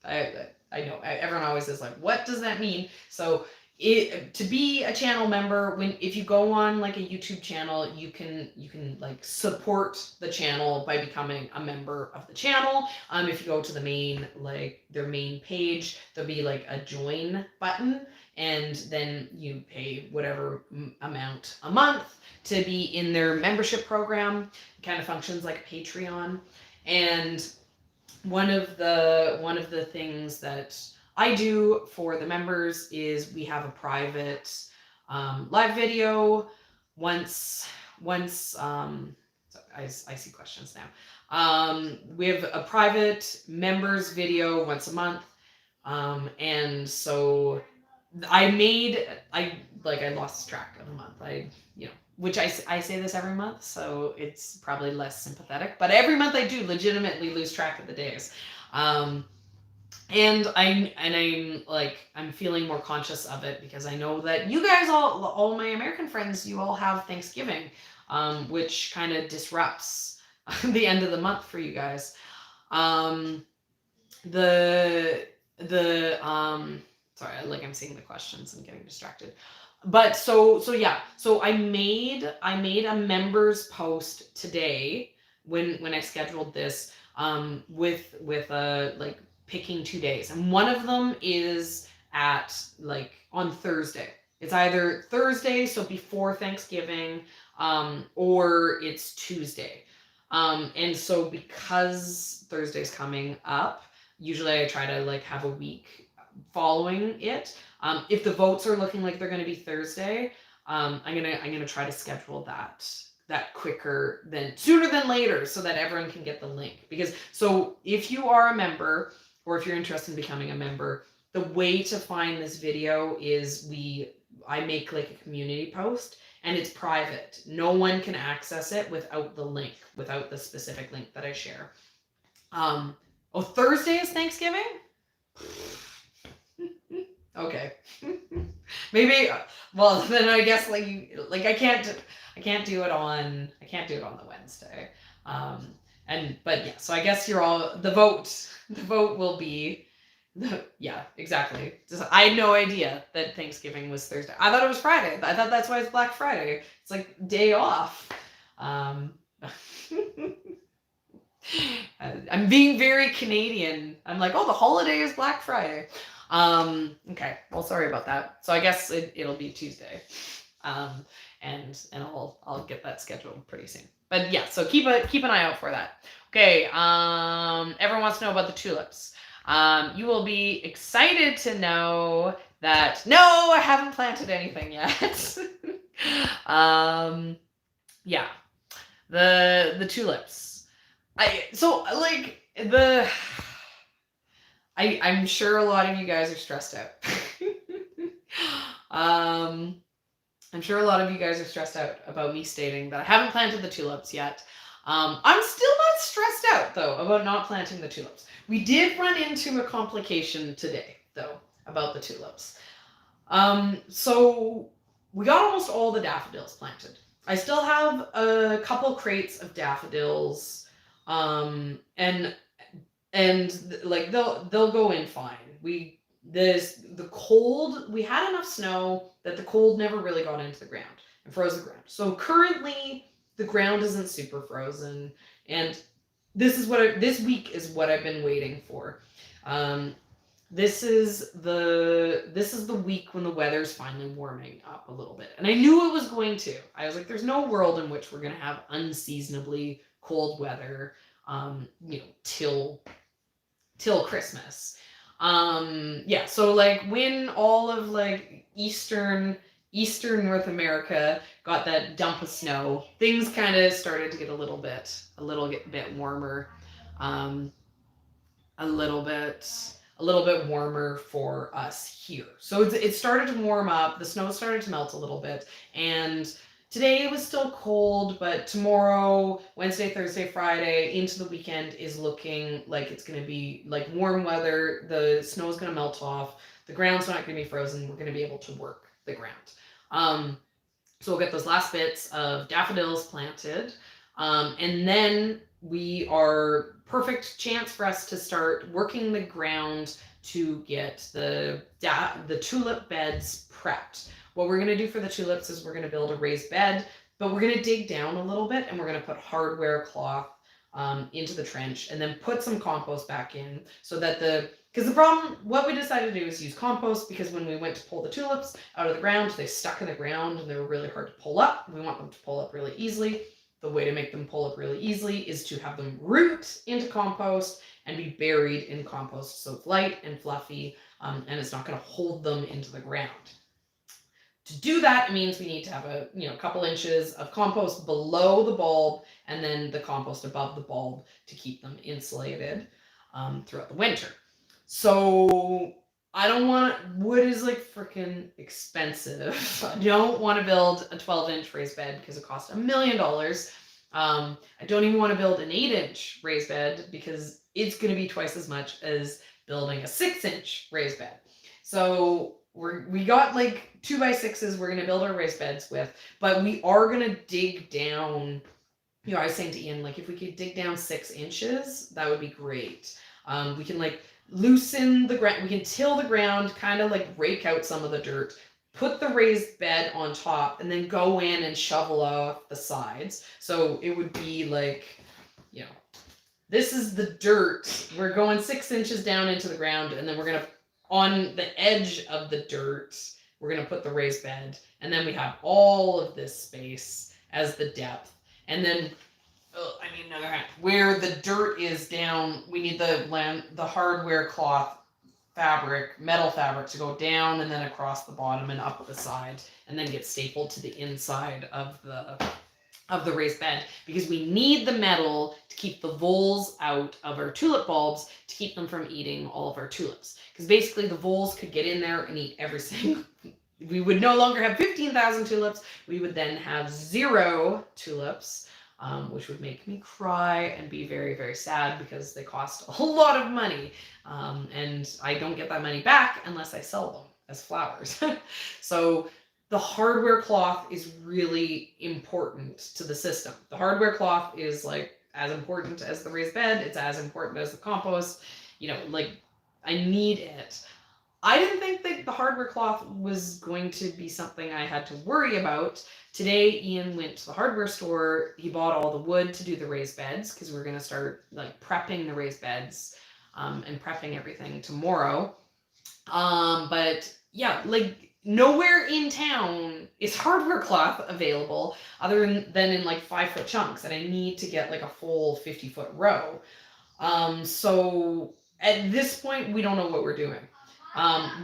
I know everyone always is like, what does that mean? So to be a channel member, if you go on like a YouTube channel, you can like support the channel by becoming a member of the channel. If you go to the main, like their main page, there'll be like a join button, and then you pay whatever amount a month to be in their membership program. It kind of functions like Patreon. And one of the things that I do for the members is we have a private live video once I see questions now. We have a private members video once a month, and so I lost track of a month. Which I say this every month, so it's probably less sympathetic, but every month I do legitimately lose track of the days. And I'm feeling more conscious of it because I know that you guys all my American friends, you all have Thanksgiving, which kind of disrupts the end of the month for you guys. Sorry, I'm seeing the questions and getting distracted. But so I made a members post today when I scheduled this, with picking 2 days, and one of them is at on Thursday. It's either Thursday, so before Thanksgiving, or it's Tuesday. And so because Thursday's coming up, usually I try to like have a week following it. If the votes are looking like they're going to be Thursday, I'm gonna try to schedule that quicker sooner than later, so that everyone can get the link. Because so if you are a member, or if you're interested in becoming a member, the way to find this video is I make like a community post, and it's private. No one can access it without the link, without the specific link that I share. Thursday is Thanksgiving? Okay. Maybe, well, then I guess I can't do it on the Wednesday. But yeah, so I guess the vote will be, yeah, exactly. I had no idea that Thanksgiving was Thursday. I thought it was Friday. I thought that's why it's Black Friday. It's like day off. I'm being very Canadian. I'm like, oh, the holiday is Black Friday. Okay, well, sorry about that. So I guess it'll be Tuesday. And I'll get that scheduled pretty soon. But yeah, so keep an eye out for that. Okay, everyone wants to know about the tulips. You will be excited to know that no, I haven't planted anything yet. Yeah, the tulips. I'm sure a lot of you guys are stressed out. I'm sure a lot of you guys are stressed out about me stating that I haven't planted the tulips yet. I'm still not stressed out, though, about not planting the tulips. We did run into a complication today, though, about the tulips. So we got almost all the daffodils planted. I still have a couple crates of daffodils, and they'll go in fine. We had enough snow that the cold never really got into the ground and froze the ground. So currently the ground isn't super frozen, and this week is what I've been waiting for. This is the week when the weather's finally warming up a little bit, and I knew it was going to. I was like, there's no world in which we're gonna have unseasonably cold weather, till Christmas. Yeah, so when all of eastern North America got that dump of snow, things kind of started to get a little bit warmer, a little bit warmer for us here. So it started to warm up. The snow started to melt a little bit, and today it was still cold, but tomorrow, Wednesday, Thursday, Friday, into the weekend is looking like it's going to be warm weather. The snow is going to melt off. The ground's not going to be frozen. We're going to be able to work the ground. So we'll get those last bits of daffodils planted. And then we are perfect chance for us to start working the ground to get the tulip beds prepped. What we're going to do for the tulips is we're going to build a raised bed, but we're going to dig down a little bit and we're going to put hardware cloth into the trench and then put some compost back in so that because the problem, what we decided to do is use compost because when we went to pull the tulips out of the ground, they stuck in the ground and they were really hard to pull up. We want them to pull up really easily. The way to make them pull up really easily is to have them root into compost and be buried in compost so it's light and fluffy and it's not going to hold them into the ground. To do that, it means we need to have a couple inches of compost below the bulb and then the compost above the bulb to keep them insulated throughout the winter. So I don't want, wood is like freaking expensive. I don't want to build a 12-inch raised bed because it costs $1 million. I don't even want to build an 8-inch raised bed because it's going to be twice as much as building a 6-inch raised bed. So we got like 2x6s we're going to build our raised beds with, but we are going to dig down. I was saying to Ian, like if we could dig down 6 inches, that would be great. We can like loosen the ground, we can till the ground, kind of like rake out some of the dirt, put the raised bed on top, and then go in and shovel off the sides. So it would be like, this is the dirt. We're going 6 inches down into the ground, and then we're going to, on the edge of the dirt, we're going to put the raised bed, and then we have all of this space as the depth. And then, where the dirt is down, we need the hardware cloth fabric, metal fabric, to go down and then across the bottom and up the side, and then get stapled to the inside of the raised bed, because we need the metal to keep the voles out of our tulip bulbs, to keep them from eating all of our tulips. Because basically the voles could get in there and eat every single. We would no longer have 15,000 tulips. We would then have 0 tulips, which would make me cry and be very, very sad because they cost a lot of money. And I don't get that money back unless I sell them as flowers. So the hardware cloth is really important to the system. The hardware cloth is like as important as the raised bed. It's as important as the compost. I need it. I didn't think that the hardware cloth was going to be something I had to worry about. Today, Ian went to the hardware store. He bought all the wood to do the raised beds because we're going to start like prepping the raised beds and prepping everything tomorrow. But yeah, like nowhere in town is hardware cloth available other than in like 5-foot chunks, and I need to get like a full 50-foot row. So at this point, we don't know what we're doing.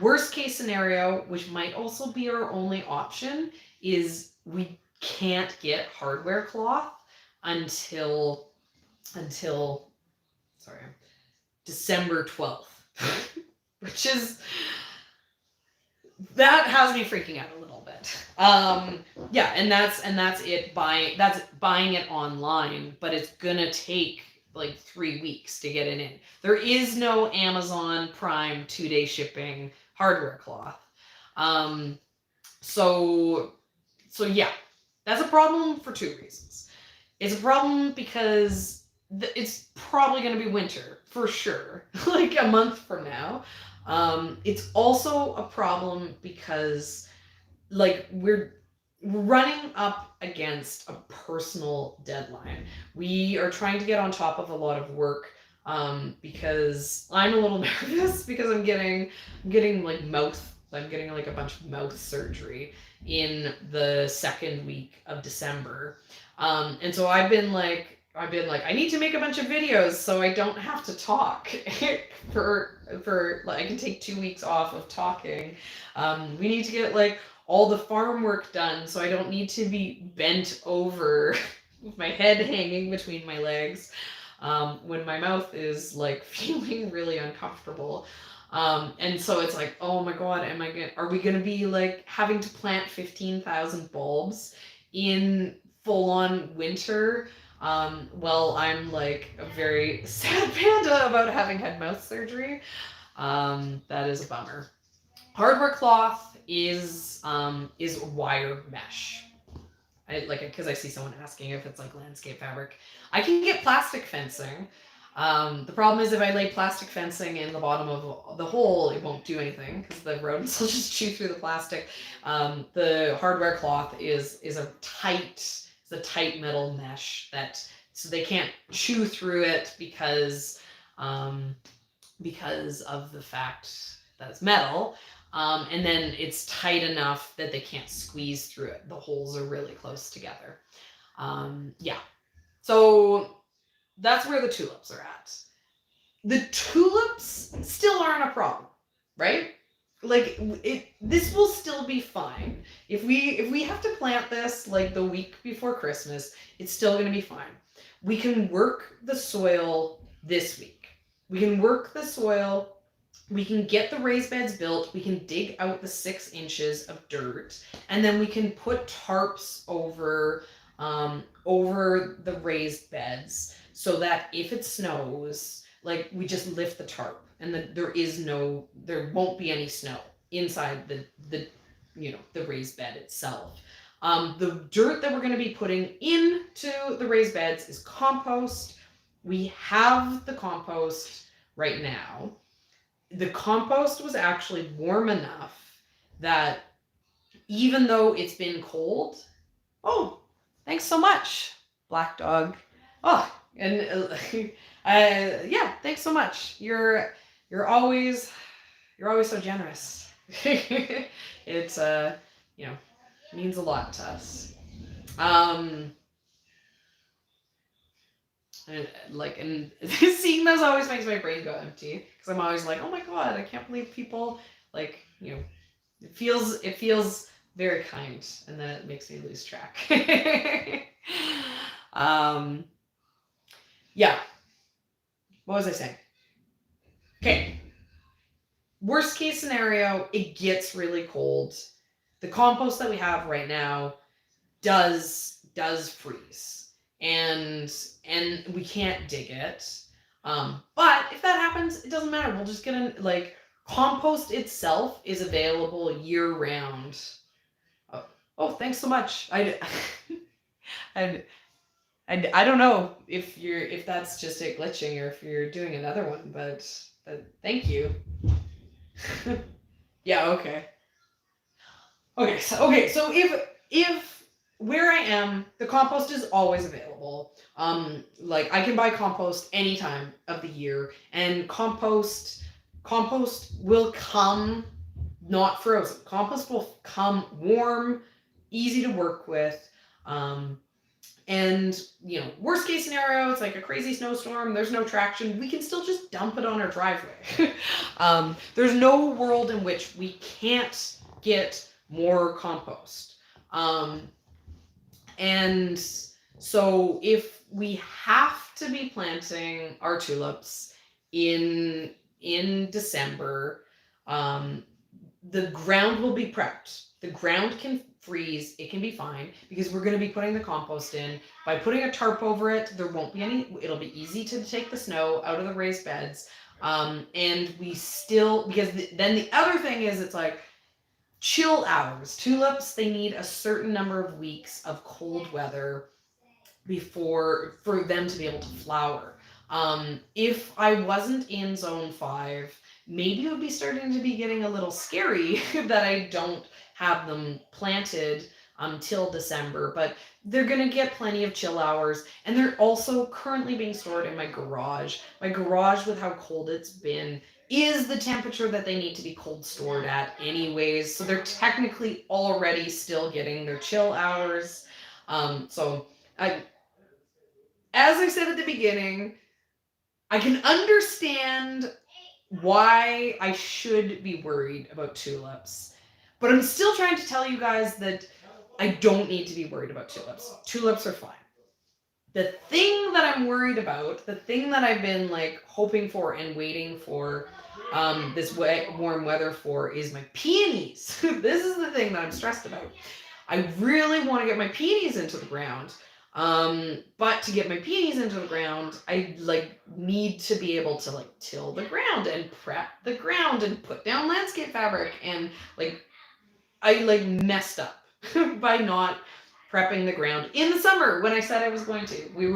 Worst case scenario, which might also be our only option, is we can't get hardware cloth until December 12th, which is, that has me freaking out a little bit. Yeah, and that's it. Buying it online, but it's gonna take like 3 weeks to get it in. There is no Amazon Prime 2-day shipping hardware cloth. So yeah, that's a problem for 2 reasons. It's a problem because it's probably going to be winter for sure, like a month from now. It's also a problem because like we're running up against a personal deadline. We are trying to get on top of a lot of work because I'm a little nervous because I'm getting like I'm getting like a bunch of mouth surgery in the 2nd week of December. And so I've been like, I need to make a bunch of videos so I don't have to talk for like, I can take 2 weeks off of talking. We need to get like all the farm work done so I don't need to be bent over with my head hanging between my legs when my mouth is like feeling really uncomfortable. And so it's like, oh my God, are we going to be like having to plant 15,000 bulbs in full on winter? Well, I'm like a very sad panda about having had mouth surgery. That is a bummer. Hardware cloth is wire mesh. Because I see someone asking if it's like landscape fabric. I can get plastic fencing. The problem is if I lay plastic fencing in the bottom of the hole, it won't do anything because the rodents will just chew through the plastic. The hardware cloth is a tight metal mesh that so they can't chew through it because of the fact that it's metal. And then it's tight enough that they can't squeeze through it. The holes are really close together. Yeah. So that's where the tulips are at. The tulips still aren't a problem, right? Like this will still be fine. If we have to plant this like the week before Christmas, it's still going to be fine. We can work the soil this week. We can work the soil. We can get the raised beds built. We can dig out the 6 inches of dirt, and then we can put tarps over the raised beds so that if it snows, like we just lift the tarp, and there won't be any snow inside the raised bed itself. The dirt that we're going to be putting into the raised beds is compost. We have the compost right now. The compost was actually warm enough that even though it's been cold, oh, thanks so much, black dog. Oh, and yeah, thanks so much. You're always so generous. It's means a lot to us. And seeing those always makes my brain go empty because I'm always like, oh my god, I can't believe people it feels very kind, and then it makes me lose track. Yeah. What was I saying? Okay. Worst case scenario, it gets really cold. The compost that we have right now does freeze, and we can't dig it. But if that happens, it doesn't matter. We'll just get compost itself is available year round. Oh, thanks so much. I don't know if that's just it glitching or if you're doing another one, but thank you. Yeah, okay. So if where I am, the compost is always available. I can buy compost any time of the year, and compost will come not frozen. Compost will come warm, easy to work with. And worst case scenario, it's like a crazy snowstorm, there's no traction, we can still just dump it on our driveway. There's no world in which we can't get more compost. And so if we have to be planting our tulips in December, the ground will be prepped. The ground can freeze, it can be fine, because we're going to be putting the compost in. By putting a tarp over it, there won't be any, it'll be easy to take the snow out of the raised beds. And we still, because then the other thing is, it's like chill hours. Tulips, they need a certain number of weeks of cold weather for them to be able to flower. If I wasn't in zone 5, maybe it would be starting to be getting a little scary that I don't have them planted until December, but they're going to get plenty of chill hours, and they're also currently being stored in my garage. My garage, with how cold it's been, is the temperature that they need to be cold stored at anyways, so they're technically already still getting their chill hours. So as I said at the beginning, I can understand why I should be worried about tulips, but I'm still trying to tell you guys that I don't need to be worried about tulips. Tulips are fine. The thing that I'm worried about, the thing that I've been hoping for and waiting for this warm weather for, is my peonies. This is the thing that I'm stressed about. I really want to get my peonies into the ground. But to get my peonies into the ground, I need to be able to till the ground and prep the ground and put down landscape fabric, and I messed up by not prepping the ground in the summer when I said I was going to. We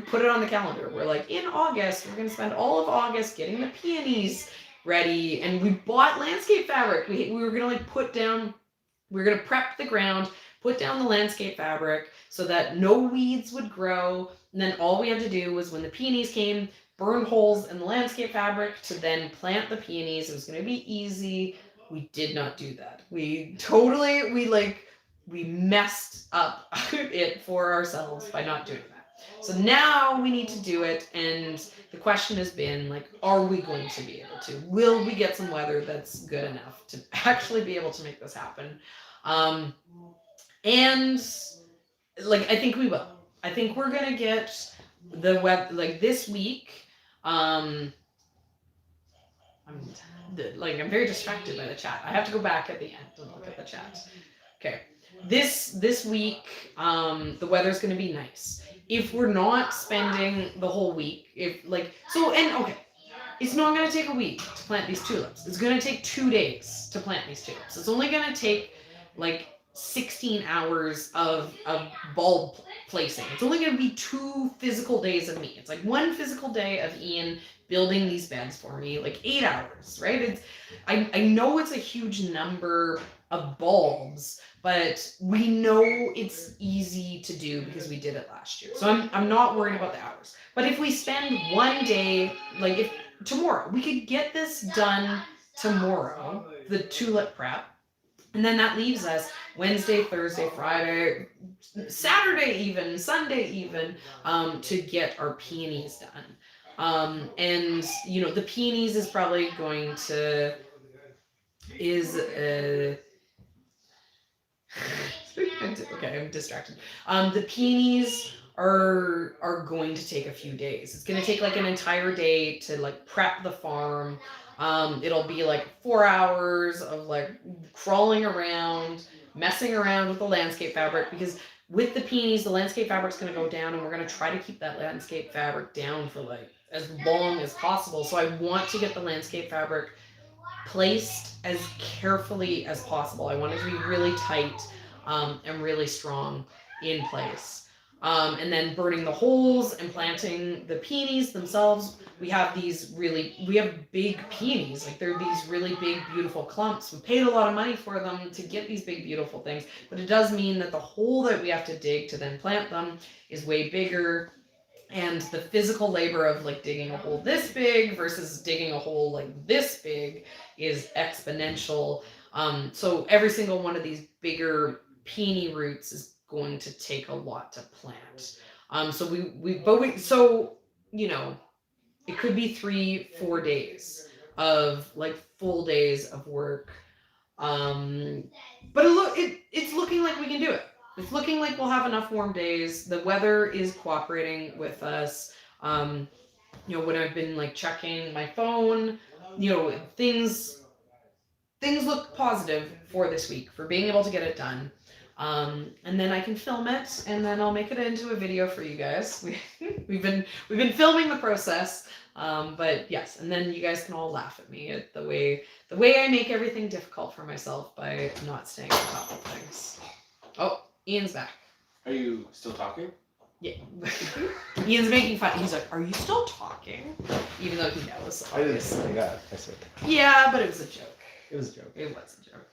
put it on the calendar. We're like, in August, we're going to spend all of August getting the peonies ready. And we bought landscape fabric. We were going to like we're going to prep the ground, put down the landscape fabric so that no weeds would grow. And then all we had to do was when the peonies came, burn holes in the landscape fabric to then plant the peonies. It was going to be easy. We did not do that. We messed up it for ourselves by not doing that. So now we need to do it, and the question has been like, are we going to be able to? Will we get some weather that's good enough to actually be able to make this happen? And like I think we will. I think we're gonna get the web like this week. I'm very distracted by the chat. I have to go back at the end and look at the chat. Okay. This week, the weather's gonna be nice. If we're not spending the whole week, it's not gonna take a week to plant these tulips. It's gonna take 2 days to plant these tulips. It's only gonna take like 16 hours of bulb placing. It's only gonna be 2 physical days of me. It's like 1 physical day of Ian building these beds for me, like 8 hours, right? I know it's a huge number of bulbs, but we know it's easy to do because we did it last year. So I'm not worried about the hours. But if we spend 1 day, like if tomorrow, we could get this done tomorrow, the tulip prep, and then that leaves us Wednesday, Thursday, Friday, Saturday even, Sunday even, to get our peonies done. And you know, the peonies is probably going to okay, I'm distracted. The peonies are going to take a few days. It's going to take like an entire day to like prep the farm. It'll be like 4 hours of like crawling around, messing around with the landscape fabric, because with the peonies, the landscape fabric's going to go down, and we're going to try to keep that landscape fabric down for like as long as possible. So I want to get the landscape fabric placed as carefully as possible. I want it to be really tight and really strong in place. And then burning the holes and planting the peonies themselves. We have big peonies. Like they're these really big, beautiful clumps. We paid a lot of money for them to get these big, beautiful things. But it does mean that the hole that we have to dig to then plant them is way bigger. And the physical labor of like digging a hole this big versus digging a hole like this big is exponential. So every single one of these bigger peony roots is going to take a lot to plant. So you know, it could be 3-4 days of like full days of work. But it's looking like we can do it. It's looking like we'll have enough warm days. The weather is cooperating with us. You know, when I've been like checking my phone, you know, things look positive for this week, for being able to get it done. And then I can film it, and then I'll make it into a video for you guys. We've been filming the process, but yes, and then you guys can all laugh at me at the way I make everything difficult for myself by not staying on top of things. Oh, Ian's back. Are you still talking? Yeah. Ian's making fun. He's like, "Are you still talking?" Even though he knows. I didn't say that. I said. Yeah, but it was a joke. It was a joke. It was a joke.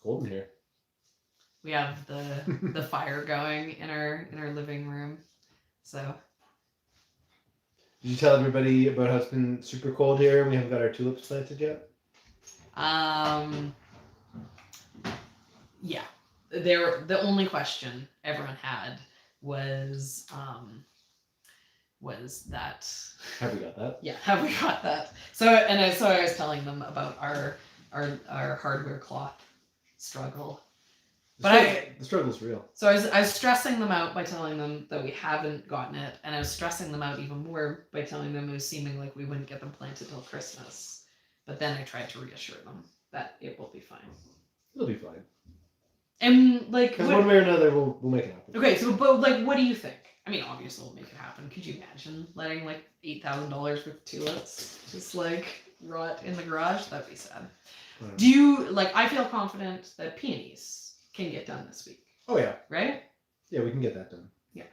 Cold in here. We have the fire going in our living room. So. Did you tell everybody about how it's been super cold here and we haven't got our tulips planted yet? Yeah. The only question everyone had was that. Have we got that? Yeah, have we got that? So I was telling them about our hardware cloth struggle. The struggle's real. So I was stressing them out by telling them that we haven't gotten it, and I was stressing them out even more by telling them it was seeming like we wouldn't get them planted till Christmas. But then I tried to reassure them that it will be fine. It'll be fine. And like, because one way or another, we'll make it happen. Okay, so but like, what do you think? I mean, obviously we'll make it happen. Could you imagine letting like $8,000 worth of tulips just like rot in the garage? That'd be sad. Do you like? I feel confident that peonies can get done this week, Oh yeah. right? Yeah, we can get that done. Yeah.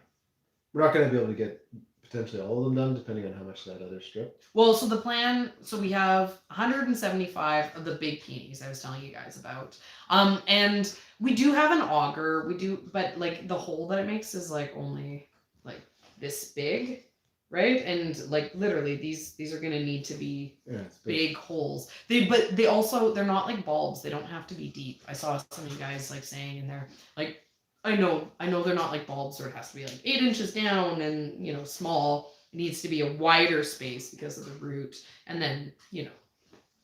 We're not going to be able to get potentially all of them done, depending on how much that other strip. Well, so the plan, so we have 175 of the big peonies I was telling you guys about. And we do have an auger, but like the hole that it makes is like only like this big, right? And like literally these are gonna need to be big holes. They're not like bulbs, they don't have to be deep. I saw some of you guys like saying in there, like I know they're not like bulbs, or it has to be like 8 inches down and small. It needs to be a wider space because of the root, and then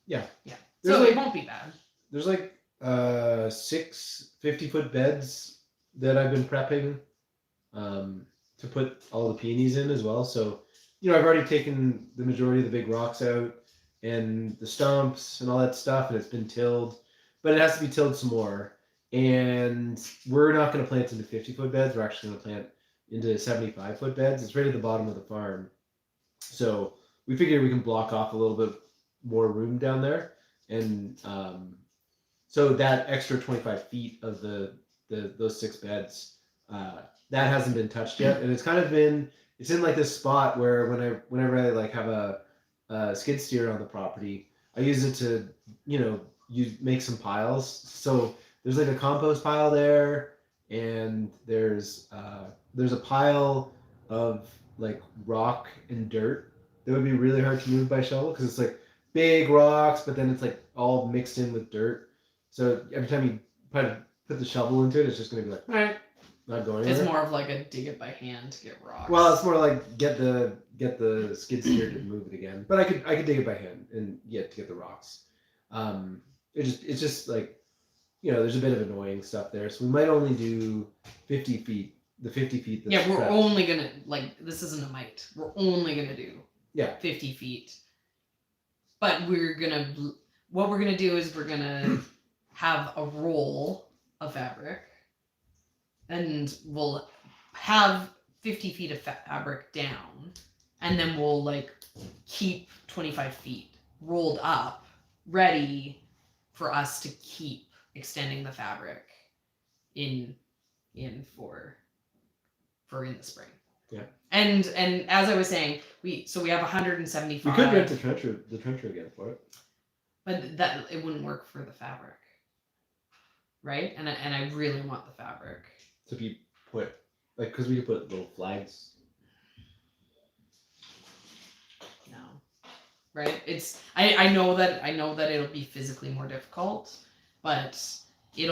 Yeah. So like, it won't be bad. There's like 6 50-foot beds that I've been prepping to put all the peonies in as well. So I've already taken the majority of the big rocks out and the stumps and all that stuff, and it's been tilled, but it has to be tilled some more. And we're not going to plant into 50-foot beds. We're actually going to plant into 75-foot beds. It's right at the bottom of the farm. So we figured we can block off a little bit more room down there. And so that extra 25 feet of those 6 beds, that hasn't been touched yet. And it's in like this spot where whenever I like have a skid steer on the property, I use it to, make some piles. So there's like a compost pile there, and there's a pile of like rock and dirt that would be really hard to move by shovel because it's like big rocks, but then it's like all mixed in with dirt. So every time you put the shovel into it, it's just gonna be like not going anywhere. It's more of like a dig it by hand to get rocks. Well, it's more like get the skid steer to move it again. But I could dig it by hand and to get the rocks. It's just like there's a bit of annoying stuff there. So we might only do 50 feet. The 50 feet. That's we're only gonna this isn't a mite. We're only gonna do 50 feet. But what we're gonna do is we're gonna have a roll of fabric, and we'll have 50 feet of fabric down, and then we'll like keep 25 feet rolled up, ready for us to keep extending the fabric in for in the spring. Yeah. And as I was saying, we have 175. We could rent the trencher again for it. But that it wouldn't work for the fabric. Right? And I really want the fabric. To be put because we could put little flags. No. Right? It's I know that it'll be physically more difficult, but it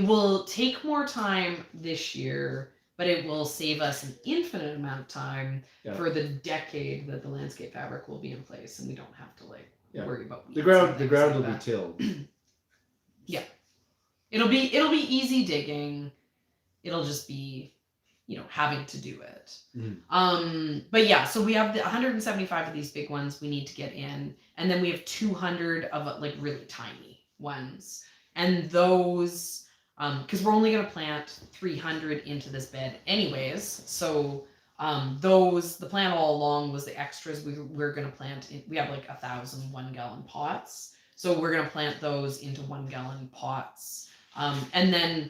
will take more time this year, but it will save us an infinite amount of time for the decade that the landscape fabric will be in place, and we don't have to worry about weeds. The ground will be tilled. Yeah. It'll be easy digging. It'll just be, having to do it. Mm-hmm. But yeah, so we have the 175 of these big ones we need to get in, and then we have 200 of like really tiny ones, and those. Because we're only going to plant 300 into this bed anyways. So the plan all along was the extras we're going to plant. We have like 1,000 1-gallon pots. So we're going to plant those into 1-gallon pots. And then,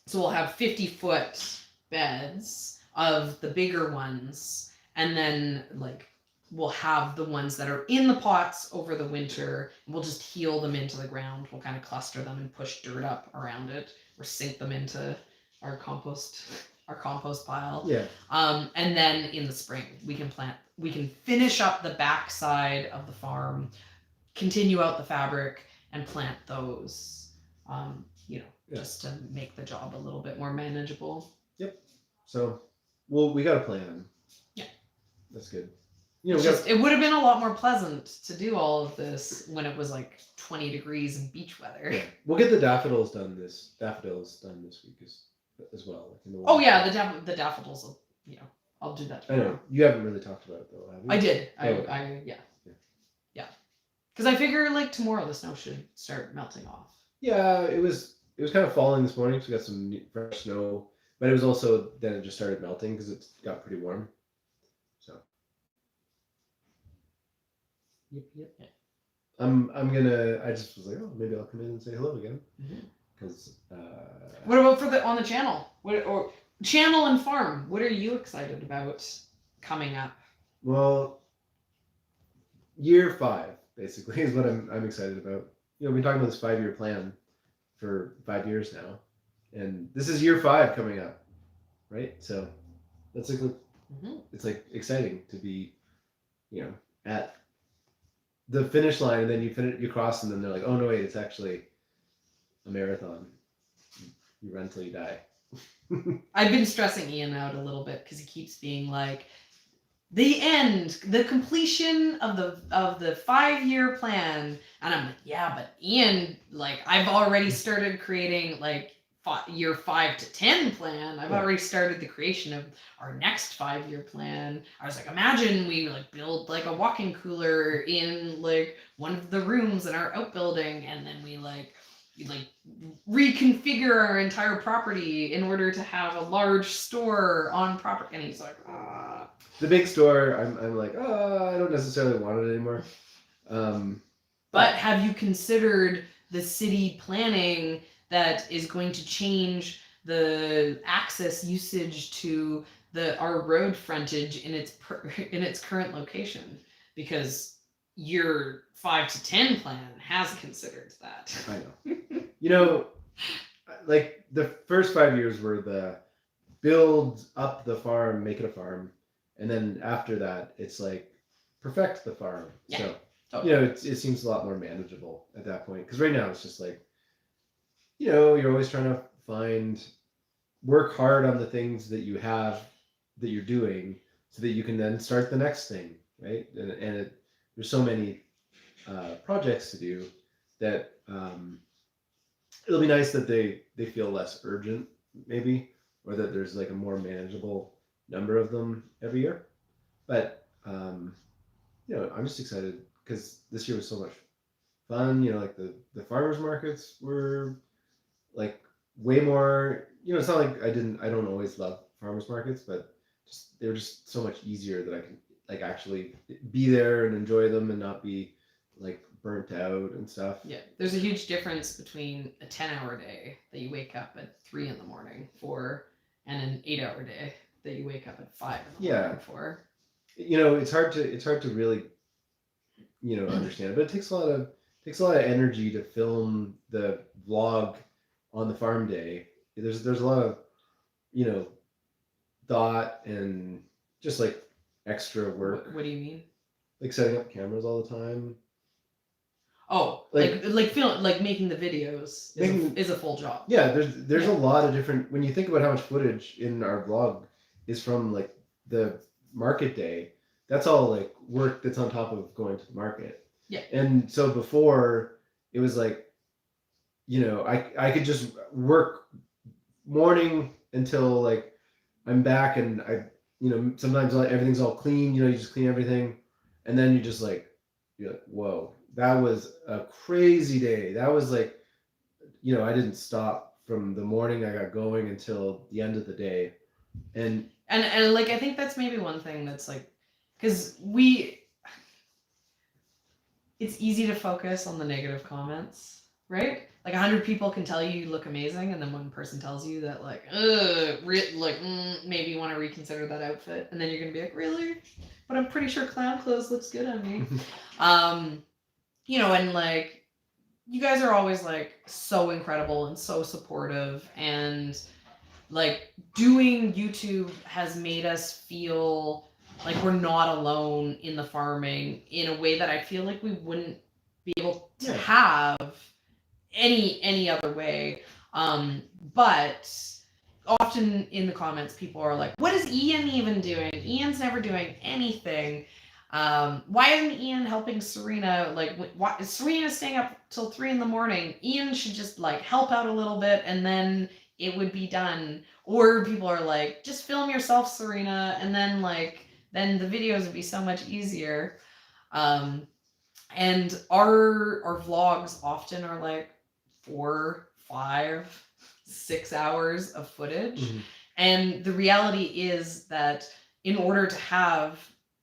so we'll have 50-foot beds of the bigger ones. And then we'll have the ones that are in the pots over the winter. And we'll just heel them into the ground. We'll kind of cluster them and push dirt up around it, or sink them into our compost pile. Yeah. And then in the spring we can finish up the backside of the farm, continue out the fabric, and plant those. Just to make the job a little bit more manageable. Yep. So, we got a plan. Yeah. That's good. It would have been a lot more pleasant to do all of this when it was like 20 degrees and beach weather. Yeah. We'll get the daffodils done this week as well. Oh yeah, the daffodils. I'll do that tomorrow. I know you haven't really talked about it though, have you? I did. Oh. Yeah. Because I figure tomorrow the snow should start melting off. Yeah, it was kind of falling this morning, so we got some fresh snow, but it was also then it just started melting because it got pretty warm. So. Yep. I just was like, oh, maybe I'll come in and say hello again. Mm-hmm. because What about on the channel? Or channel and farm? What are you excited about coming up? well, year 5 basically is what I'm excited about. We've been talking about this 5-year plan for 5 years now, and this is year 5 coming up, right? So that's like it's like exciting to be, at the finish line, and then you cross, and then they're like, oh no, wait, it's actually a marathon. You run till you die. I've been stressing Ian out a little bit because he keeps being like, the end, the completion of the 5-year plan, and I'm like, yeah, but Ian, like, I've already started creating like year 5 to 10 plan. I've already started the creation of our next 5-year plan. I was like, imagine we like build like a walk-in cooler in like one of the rooms in our outbuilding, and then we reconfigure our entire property in order to have a large store on property. And he's like, ah. The big store, I'm like, oh, I don't necessarily want it anymore. But have you considered the city planning that is going to change the access usage to our road frontage in its current location? Because your 5 to 10 plan has considered that. I know. Like the first 5 years were the build up the farm, make it a farm, and then after that, it's like perfect the farm. Yeah, so totally. It seems a lot more manageable at that point, because right now it's just like, you're always trying to work hard on the things that you have that you're doing, so that you can then start the next thing, right? And there's so many projects to do that it'll be nice that they feel less urgent, maybe, or that there's like a more manageable number of them every year. But I'm just excited because this year was so much fun. Like the farmers markets were like way more. It's not like I don't always love farmers markets, but they were just so much easier that I can like actually be there and enjoy them and not be like burnt out and stuff. Yeah, there's a huge difference between a 10-hour day that you wake up at 3 in the morning for, and an 8-hour day that you wake up at 5 in the morning for. It's hard to really understand, but it takes a lot of energy to film the vlog on the farm day. There's a lot of thought and just like extra work. What do you mean? Like setting up cameras all the time. Oh, like film, like making the videos is a full job. Yeah, there's a lot of different. When you think about how much footage in our vlog is from like the market day, that's all like work that's on top of going to the market. Yeah. And so before it was like, I could just work morning until like I'm back, and I sometimes everything's all clean. You just clean everything, and then you're like, whoa. That was a crazy day. That was like, I didn't stop from the morning I got going until the end of the day. And like, I think that's maybe one thing that's like, because it's easy to focus on the negative comments, right? Like 100 people can tell you look amazing, and then one person tells you that like, maybe you want to reconsider that outfit, and then you're gonna be like, really? But I'm pretty sure clown clothes looks good on me. And like, you guys are always like so incredible and so supportive, and like doing YouTube has made us feel like we're not alone in the farming in a way that I feel like we wouldn't be able to have any other way. But often in the comments, people are like, what is Ian even doing? Ian's never doing anything. Why isn't Ian helping Serena? Like, why is Serena staying up till 3 in the morning? Ian should just like help out a little bit, and then it would be done. Or people are like, just film yourself, Serena, and then the videos would be so much easier. And our vlogs often are like 4, 5, 6 hours of footage. Mm-hmm. And the reality is that in order to have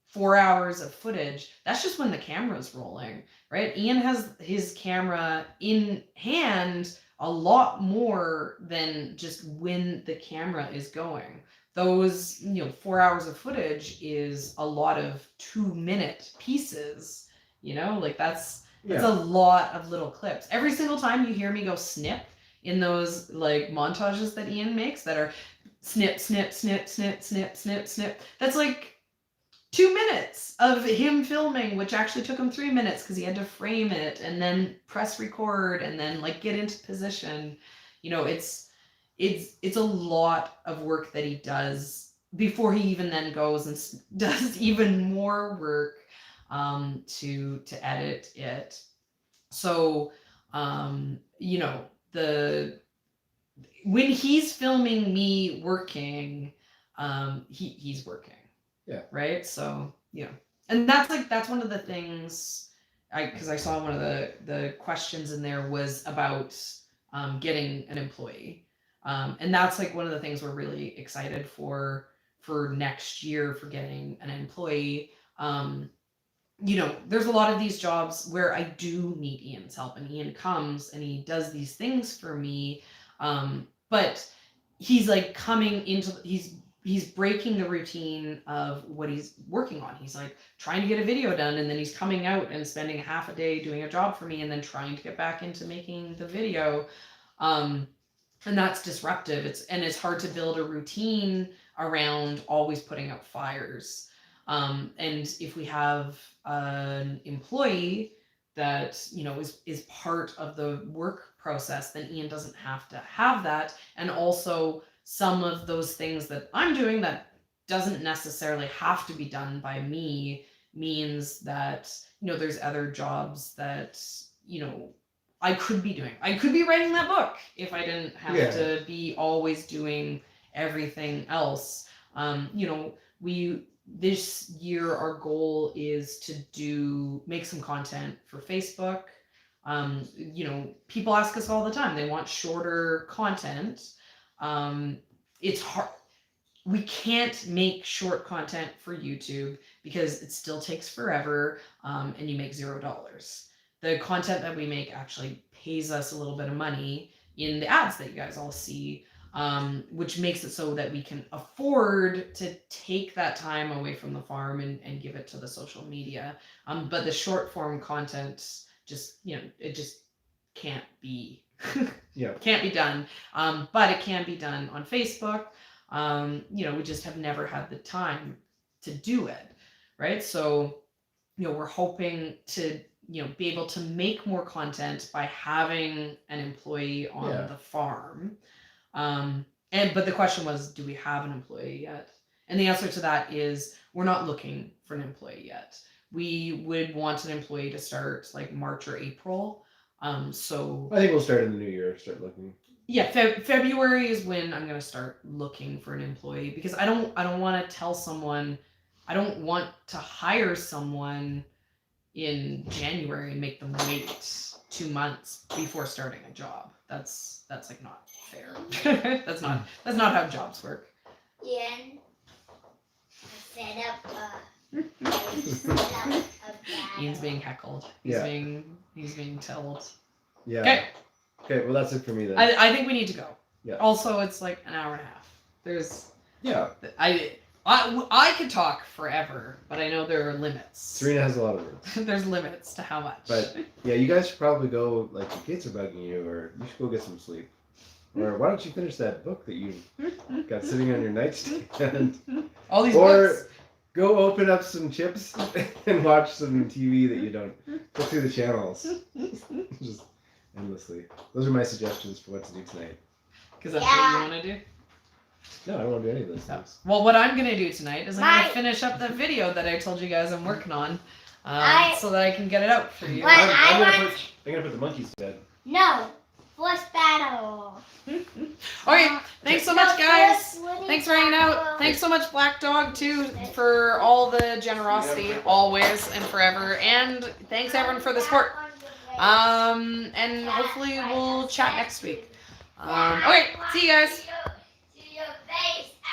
4 hours of footage, that's just when the camera's rolling, right? Ian has his camera in hand a lot more than just when the camera is going. Those, 4 hours of footage is a lot of 2-minute pieces, like that's a lot of little clips. Every single time you hear me go snip in those like montages that Ian makes that are snip, snip, snip, snip, snip, snip, snip, that's like 2 minutes of him filming, which actually took him 3 minutes because he had to frame it and then press record and then like get into position. It's a lot of work that he does before he even then goes and does even more work to edit it. So when he's filming me working, he's working. Yeah. Right. So and that's one of the things because I saw one of the questions in there was about getting an employee. And that's like one of the things we're really excited for next year for getting an employee. There's a lot of these jobs where I do need Ian's help and Ian comes and he does these things for me. But he's like coming into, he's breaking the routine of what he's working on. He's like trying to get a video done and then he's coming out and spending half a day doing a job for me and then trying to get back into making the video. And that's disruptive. It's hard to build a routine around always putting out fires. And if we have an employee that, is part of the work process, then Ian doesn't have to have that. And also some of those things that I'm doing that doesn't necessarily have to be done by me means that, there's other jobs that, I could be doing. I could be writing that book if I didn't have to be always doing everything else. This year our goal is to make some content for Facebook. People ask us all the time. They want shorter content. It's hard. We can't make short content for YouTube because it still takes forever, and you make $0. The content that we make actually pays us a little bit of money in the ads that you guys all see, which makes it so that we can afford to take that time away from the farm and give it to the social media. But the short form content just, it just can't be, can't be done. But it can be done on Facebook. We just have never had the time to do it. Right. So, we're hoping to, be able to make more content by having an employee on the farm. But the question was, do we have an employee yet? And the answer to that is we're not looking for an employee yet. We would want an employee to start like March or April. So I think we'll start in the new year, start looking. Yeah, February is when I'm going to start looking for an employee because I don't want to tell someone, I don't want to hire someone in January and make them wait 2 months before starting a job. That's like not fair. That's not how jobs work. Yeah. Set up Ian's being heckled. He's being told. Yeah. Okay, well that's it for me then. I think we need to go. Yeah. Also, it's like an hour and a half. I could talk forever, but I know there are limits. Serena has a lot of words. There's limits to how much. But yeah, you guys should probably go, like your kids are bugging you, or you should go get some sleep. Or why don't you finish that book that you got sitting on your nightstand? All these books. Go open up some chips and watch some TV that you don't. Go through the channels. Just endlessly. Those are my suggestions for what to do tonight. Because that's what you want to do? No, I don't want to do any of those things. Well, what I'm going to do tonight is I'm going to finish up the video that I told you guys I'm working on so that I can get it out for you. I'm going to put the monkeys to bed. No. Force battle. Okay, thanks so much, guys. Thanks for hanging out. Thanks so much, Black Dog, too, for all the generosity, always and forever. And thanks, everyone, for the support. And hopefully we'll chat next week. Okay, see you guys.